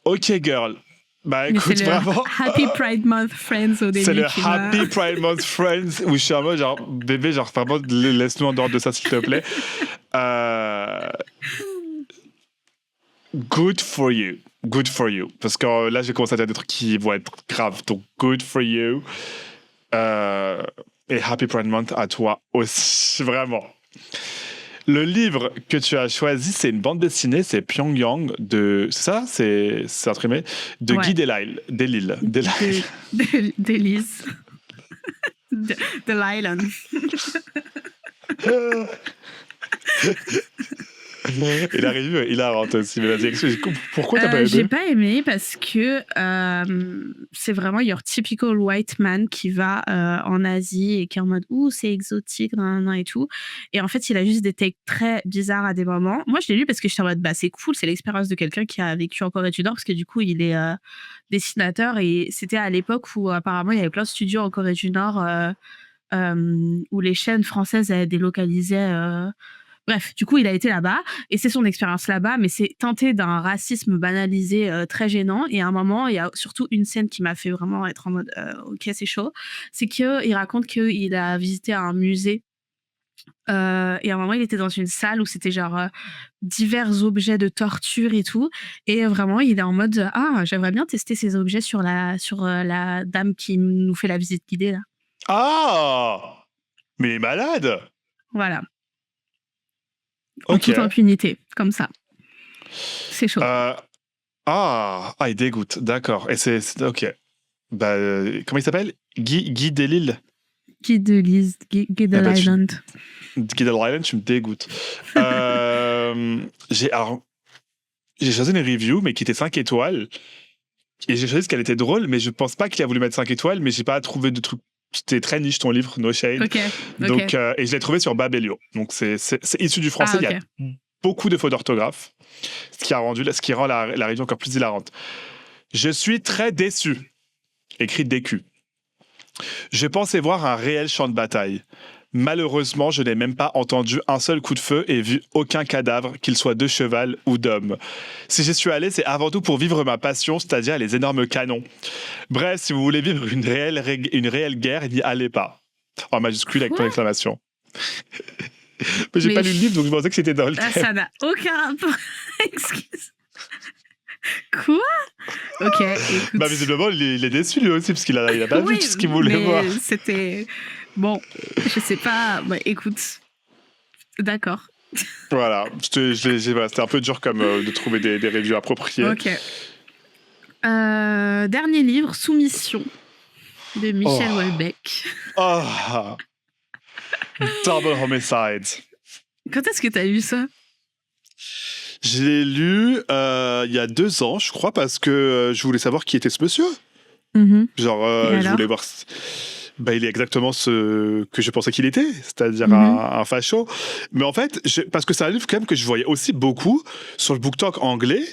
Ok, girl. Bah écoute, c'est vraiment. Happy Pride Month Friends au début. C'est le Happy Pride Month Friends où je suis en mode genre, bébé, genre vraiment, laisse-nous en dehors de ça, s'il te plaît. Good for you. Good for you. Parce que là, j'ai commencé à dire des trucs qui vont être graves. Donc, good for you. Et Happy Pride Month à toi aussi, vraiment. Le livre que tu as choisi, c'est une bande dessinée, c'est Pyongyang de... C'est ça? C'est imprimé? De Guy Delisle. Delise. De l'Island. Et la review est hilarante aussi. Mais vas-y, explique. Pourquoi t'as pas aimé? J'ai pas aimé parce que c'est vraiment your typical white man qui va en Asie et qui est en mode ouh, c'est exotique, nan, et tout. Et en fait, il a juste des takes très bizarres à des moments. Moi, je l'ai lu parce que j'étais en mode bah, c'est cool, c'est l'expérience de quelqu'un qui a vécu en Corée du Nord parce que du coup, il est dessinateur et c'était à l'époque où apparemment il y avait plein de studios en Corée du Nord où les chaînes françaises elles délocalisaient. Bref, du coup, il a été là-bas et c'est son expérience là-bas, mais c'est teinté d'un racisme banalisé très gênant. Et à un moment, il y a surtout une scène qui m'a fait vraiment être en mode ok, c'est chaud. C'est qu'il raconte qu'il a visité un musée et à un moment, il était dans une salle où c'était genre divers objets de torture et tout. Et vraiment, il est en mode ah, j'aimerais bien tester ces objets sur la dame qui nous fait la visite guidée là. Ah, mais il est malade. Voilà. En toute impunité, comme ça. C'est chaud. Il dégoûte, d'accord. Et c'est ok. Bah, comment il s'appelle? Guy Delisle. Guy Delisle. Guy Delisle. Guy Delisle, tu me dégoûtes. J'ai choisi une review, mais qui était 5 étoiles. Et j'ai choisi parce qu'elle était drôle, mais je pense pas qu'il a voulu mettre 5 étoiles, mais j'ai pas trouvé de trucs. C'était très niche ton livre, No Shade. Okay. Donc, et je l'ai trouvé sur Babelio. Donc c'est issu du français. Il y a beaucoup de fautes d'orthographe, ce qui rend la review encore plus hilarante. Je suis très déçu. Écrit DQ. Je pensais voir un réel champ de bataille. Malheureusement, je n'ai même pas entendu un seul coup de feu et vu aucun cadavre, qu'il soit de cheval ou d'homme. Si j'y suis allé, c'est avant tout pour vivre ma passion, c'est-à-dire les énormes canons. Bref, si vous voulez vivre une réelle guerre, n'y allez pas. En majuscule avec point d'exclamation. Mais j'ai pas lu le livre, donc je pensais que c'était dans le thème. Ça n'a aucun rapport. Excuse. Quoi? Ok, écoute. Bah visiblement, il est déçu lui aussi, parce qu'il a pas vu tout ce qu'il voulait voir. C'était... Bon, je sais pas. Bah, écoute, d'accord. Voilà, c'était un peu dur comme de trouver des reviews appropriées. Ok. Dernier livre, Soumission. de Oh, Michel Houellebecq. oh, Double Homicide. Quand est-ce que t'as lu ça? Je l'ai lu il y a 2 ans, je crois, parce que je voulais savoir qui était ce monsieur. Genre, Et je voulais alors? voir. Bah, il est exactement ce que je pensais qu'il était, c'est-à-dire Mhm. un facho. Mais en fait, parce que c'est un livre quand même que je voyais aussi beaucoup sur le BookTok anglais.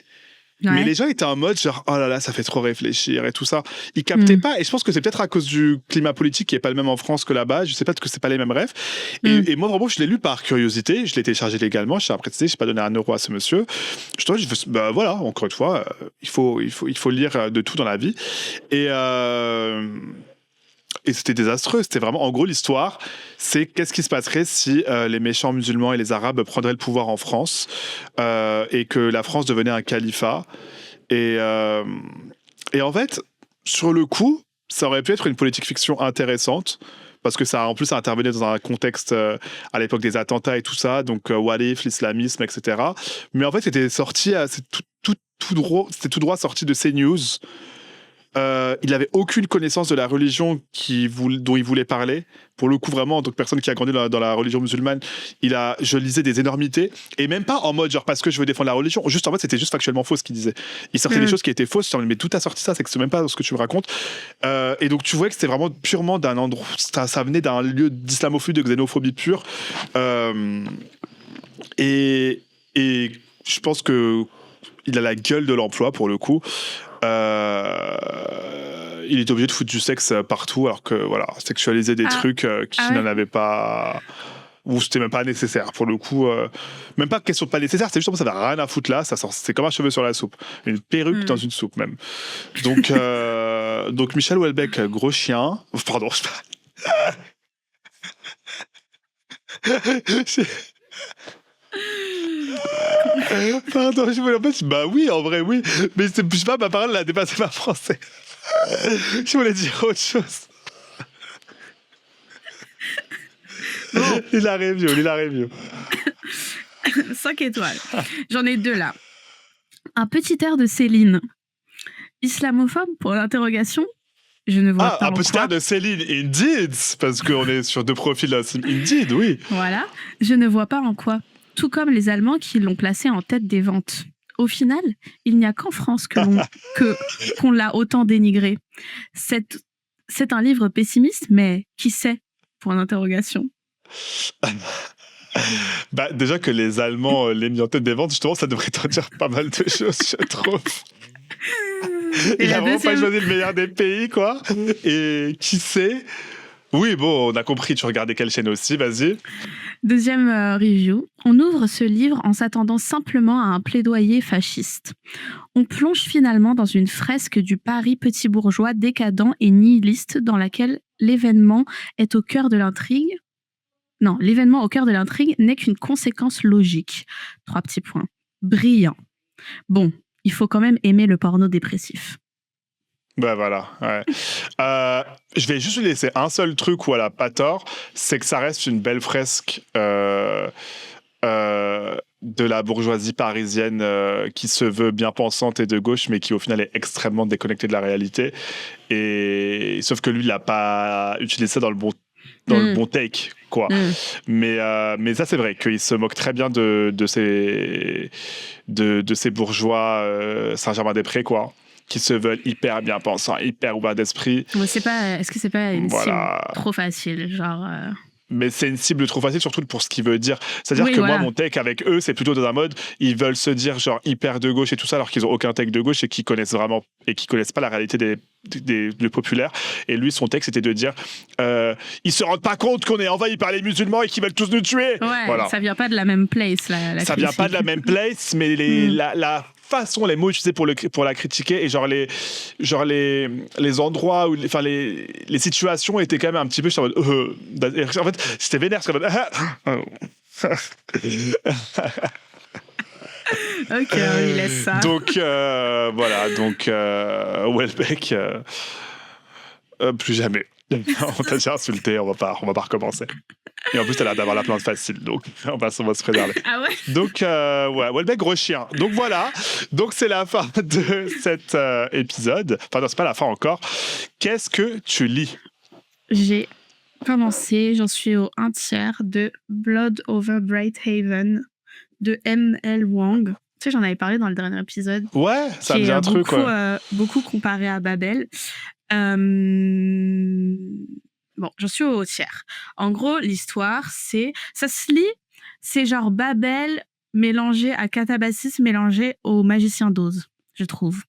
Mais Ouais. les gens étaient en mode genre, oh là là, ça fait trop réfléchir et tout ça. Ils captaient Mm. pas. Et je pense que c'est peut-être à cause du climat politique qui est pas le même en France que là-bas. Je sais pas, peut-être que c'est pas les mêmes rêves. Mm. Et moi, vraiment, je l'ai lu par curiosité. Je l'ai téléchargé légalement. Je suis après, tu sais, je n'ai pas donné 1 euro à ce monsieur. Bah voilà, encore une fois, il faut lire de tout dans la vie. Et, euh, et c'était désastreux. C'était vraiment, en gros, l'histoire, c'est qu'est-ce qui se passerait si les méchants musulmans et les Arabes prendraient le pouvoir en France et que la France devenait un califat. Et, euh, et en fait, sur le coup, ça aurait pu être une politique fiction intéressante. Parce que ça, en plus, ça intervenait dans un contexte à l'époque des attentats et tout ça, donc what if, l'islamisme, etc. Mais en fait, c'était sorti, c'était tout droit sorti de CNews. Il n'avait aucune connaissance de la religion dont il voulait parler. Pour le coup, vraiment, en tant que personne qui a grandi dans la religion musulmane, je lisais des énormités. Et même pas en mode, genre, parce que je veux défendre la religion. Juste en mode, c'était juste factuellement faux ce qu'il disait. Il sortait des Mm. choses qui étaient fausses. Mais tout a sorti ça, c'est que c'est même pas ce que tu me racontes. Et donc, tu voyais que c'était vraiment purement d'un endroit. Ça venait d'un lieu d'islamophobie, de xénophobie pure. Euh, et je pense que il a la gueule de l'emploi pour le coup. Il est obligé de foutre du sexe partout, alors que voilà, sexualiser des Ah, trucs qui ah ouais. n'en avaient pas, ou c'était même pas nécessaire pour le coup. Même pas question de pas nécessaire, c'est juste ça n'avait rien à foutre là. C'est comme un cheveu sur la soupe, une perruque dans Mm. une soupe même. Donc donc Michel Houellebecq, gros chien. Pardon. Pardon, je voulais en fait, bah oui, en vrai, oui. Mais je sais pas, ma parole elle a dépassé ma français. Je voulais dire autre chose. Bon, Il a review. 5 étoiles. J'en ai 2 là. Un petit air de Céline. Islamophobe pour l'interrogation? Je ne vois Ah, pas un en petit quoi. air de Céline, indeed, parce qu'on est sur 2 profils là, indeed, oui. Voilà. Je ne vois pas en quoi. Tout comme les Allemands qui l'ont placé en tête des ventes. Au final, il n'y a qu'en France qu'on l'a autant dénigré. C'est un livre pessimiste, mais qui sait? Point d'interrogation. Bah, déjà que les Allemands l'aient mis en tête des ventes, justement, ça devrait t'en dire pas mal de choses, je trouve. Et Il la a vraiment pas deuxième, choisi le meilleur des pays, quoi. Et qui sait? Oui, bon, on a compris, tu regardais quelle chaîne aussi, vas-y. deuxième review. On ouvre ce livre en s'attendant simplement à un plaidoyer fasciste. On plonge finalement dans une fresque du Paris petit bourgeois décadent et nihiliste dans laquelle l'événement est au cœur de l'intrigue. Non, l'événement au cœur de l'intrigue n'est qu'une conséquence logique. 3 petits points. Brillant. Bon, il faut quand même aimer le porno dépressif. Bah voilà, ouais. Je vais juste lui laisser un seul truc où elle a pas tort, c'est que ça reste une belle fresque de la bourgeoisie parisienne qui se veut bien pensante et de gauche, mais qui au final est extrêmement déconnectée de la réalité. Et sauf que lui, il n'a pas utilisé ça dans le bon take, quoi. Mais ça, c'est vrai qu'il se moque très bien de ces bourgeois Saint-Germain-des-Prés, quoi, qui se veulent hyper bien pensants, hyper ouverts d'esprit. Est-ce que c'est pas une Voilà. cible trop facile, genre Mais c'est une cible trop facile, surtout pour ce qu'il veut dire. C'est-à-dire Oui, que voilà. moi, mon take avec eux, c'est plutôt dans un mode, ils veulent se dire genre hyper de gauche et tout ça, alors qu'ils ont aucun take de gauche et qu'ils connaissent vraiment et qu'ils connaissent pas la réalité des populaires. Et lui, son texte, c'était de dire, ils se rendent pas compte qu'on est envahi par les musulmans et qu'ils veulent tous nous tuer. Ouais, Voilà. ça vient pas de la même place, la Ça vient pas de la même place, mais la façon, les mots utilisés pour la critiquer et genre les endroits où les situations étaient quand même un petit peu en fait j'étais vénère parce qu'en Ok, il laisse ça. donc voilà, donc Houellebecq plus jamais. On t'a déjà insulté, on va pas recommencer. Et en plus, t'as l'air d'avoir la plante facile, donc on va se préserver. Ah ouais? Donc, ouais, Welbeck, gros chien. Donc voilà, donc c'est la fin de cet épisode. Enfin, non, c'est pas la fin encore. Qu'est-ce que tu lis? J'ai commencé, j'en suis au 1/3 de Blood over Bright Haven de M.L. Wang. Tu sais, j'en avais parlé dans le dernier épisode. Ouais, ça me dit un truc, beaucoup, ouais. beaucoup comparé à Babel. Bon, j'en suis au tiers. En gros, l'histoire, ça se lit, c'est genre Babel mélangé à Catabasis mélangé au Magicien d'Oz, je trouve.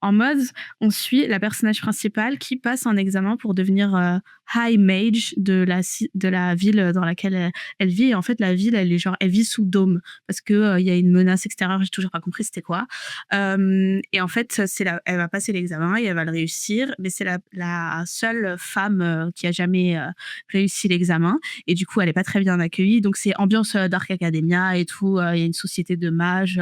En mode, on suit la personnage principale qui passe un examen pour devenir High Mage de la ville dans laquelle elle vit. Et en fait, la ville, elle vit sous dôme parce que y a une menace extérieure. J'ai toujours pas compris c'était quoi. Et en fait, elle va passer l'examen et elle va le réussir, mais c'est la seule femme qui a jamais réussi l'examen. Et du coup, elle est pas très bien accueillie. Donc, c'est ambiance Dark Academia et tout. Il y a une société de mages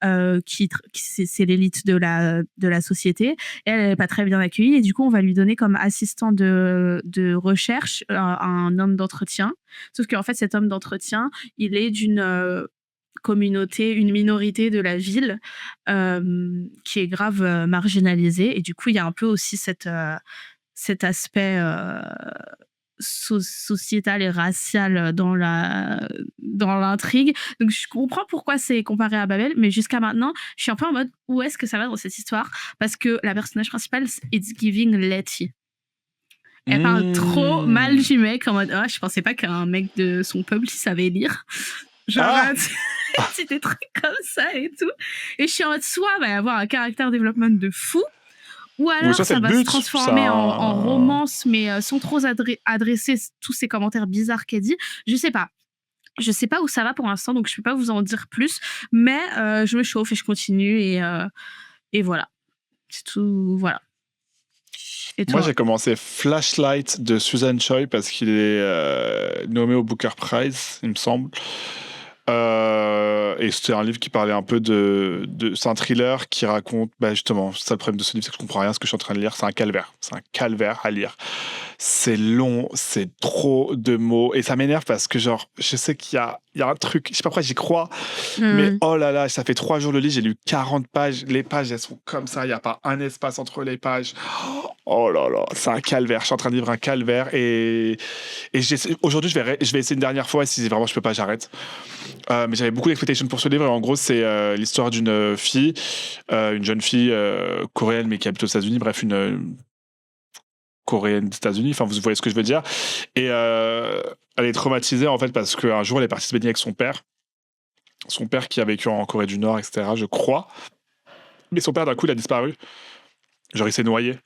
c'est l'élite de la société. Et elle est pas très bien accueillie. Et du coup, on va lui donner comme assistant de recherche un homme d'entretien. Sauf qu'en fait, cet homme d'entretien, il est d'une communauté, une minorité de la ville qui est grave marginalisée. Et du coup, il y a un peu aussi cet aspect sociétal et racial dans l'intrigue. Donc je comprends pourquoi c'est comparé à Babel, mais jusqu'à maintenant, je suis un peu en mode où est-ce que ça va dans cette histoire, parce que la personnage principale, it's giving Letty. Elle parle trop mal du mec, en mode je pensais pas qu'un mec de son peuple il savait lire. Genre c'est des trucs comme ça et tout. Et je suis en mode soit il va y avoir un caractère développement de fou, ou alors ça va se transformer en romance, mais sans trop adresser tous ces commentaires bizarres qu'elle dit. Je sais pas où ça va pour l'instant, donc je peux pas vous en dire plus, mais je me chauffe et je continue et voilà. C'est tout, voilà. Et toi? Moi, j'ai commencé Flashlight de Susan Choi parce qu'il est nommé au Booker Prize, il me semble. Et c'était un livre qui parlait un peu c'est un thriller qui raconte, justement, c'est ça le problème de ce livre, c'est que je comprends rien à ce que je suis en train de lire, c'est un calvaire à lire. C'est long, c'est trop de mots, et ça m'énerve parce que genre, je sais qu'il y a un truc, je sais pas pourquoi j'y crois, mais oh là là, ça fait 3 jours le livre, j'ai lu 40 pages, les pages elles sont comme ça, il n'y a pas un espace entre les pages. Oh là là, c'est un calvaire, je suis en train de lire un calvaire, et aujourd'hui je vais essayer une dernière fois, et si vraiment je peux pas, j'arrête. Mais j'avais beaucoup d'expectations pour ce livre, et en gros c'est l'histoire d'une fille, une jeune fille coréenne mais qui habite aux États-Unis, bref, une coréenne des États-Unis, enfin vous voyez ce que je veux dire, et elle est traumatisée en fait parce qu'un jour elle est partie se baigner avec son père qui a vécu en Corée du Nord, etc., je crois, mais son père d'un coup il a disparu, genre il s'est noyé.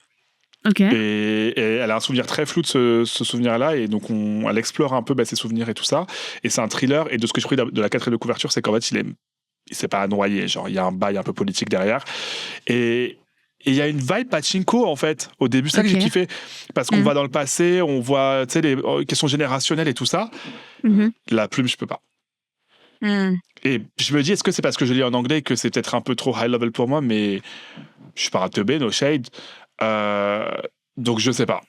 Okay. Et elle a un souvenir très flou de ce souvenir-là, et donc elle explore un peu ses souvenirs et tout ça, et c'est un thriller, et de ce que je pris de la 4e de couverture, c'est qu'en fait il s'est pas noyé, genre il y a un bail un peu politique derrière, et il y a une vibe pachinko en fait au début, c'est ça que j'ai kiffé, parce qu'on va dans le passé, on voit les questions générationnelles et tout ça. La plume je peux pas. Et je me dis, est-ce que c'est parce que je lis en anglais que c'est peut-être un peu trop high level pour moi, mais je suis pas à teubé, no shade. Donc je sais pas,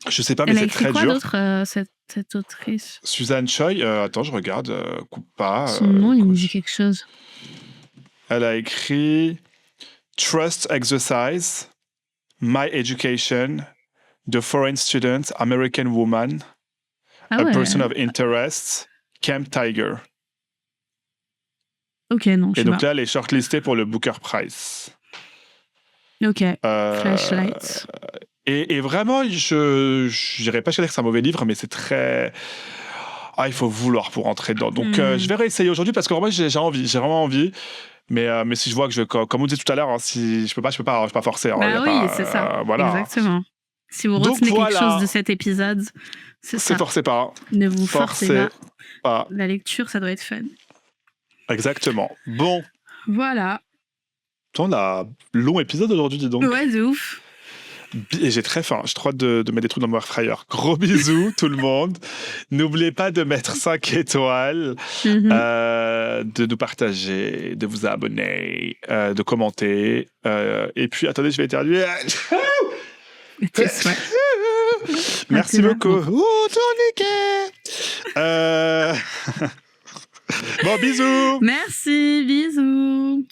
mais c'est très dur. Elle a écrit quoi d'autre, cette autrice? Susan Choi, attends, je regarde, coupe pas. Son nom, il me dit quelque chose. Elle a écrit Trust Exercise, My Education, The Foreign Student, American Woman, A Person of Interest, Camp Tiger. Ok, non, et donc là, elle est shortlistée pour le Booker Prize. Ok, Flashlight. Et vraiment, je n'irais pas dire que c'est un mauvais livre, mais c'est très... il faut vouloir pour rentrer dedans. Donc, je vais réessayer aujourd'hui parce que vraiment, j'ai vraiment envie. Mais si je vois que comme on disait tout à l'heure, hein, si je peux pas forcer. Hein, c'est ça. Voilà. Exactement. Si vous retenez quelque chose de cet épisode, c'est ça. Ne forcez pas. Ne vous forcez pas. La lecture, ça doit être fun. Exactement. Bon. Voilà. On a long épisode aujourd'hui, dis donc. Ouais, de ouf. Et j'ai très faim. J'ai trop hâte de mettre des trucs dans mon air fryer. Gros bisous, tout le monde. N'oubliez pas de mettre 5 étoiles, de nous partager, de vous abonner, de commenter. Et puis, attendez, je vais éternuer. Merci beaucoup. Tourniquet. Bon, bisous. Merci, bisous.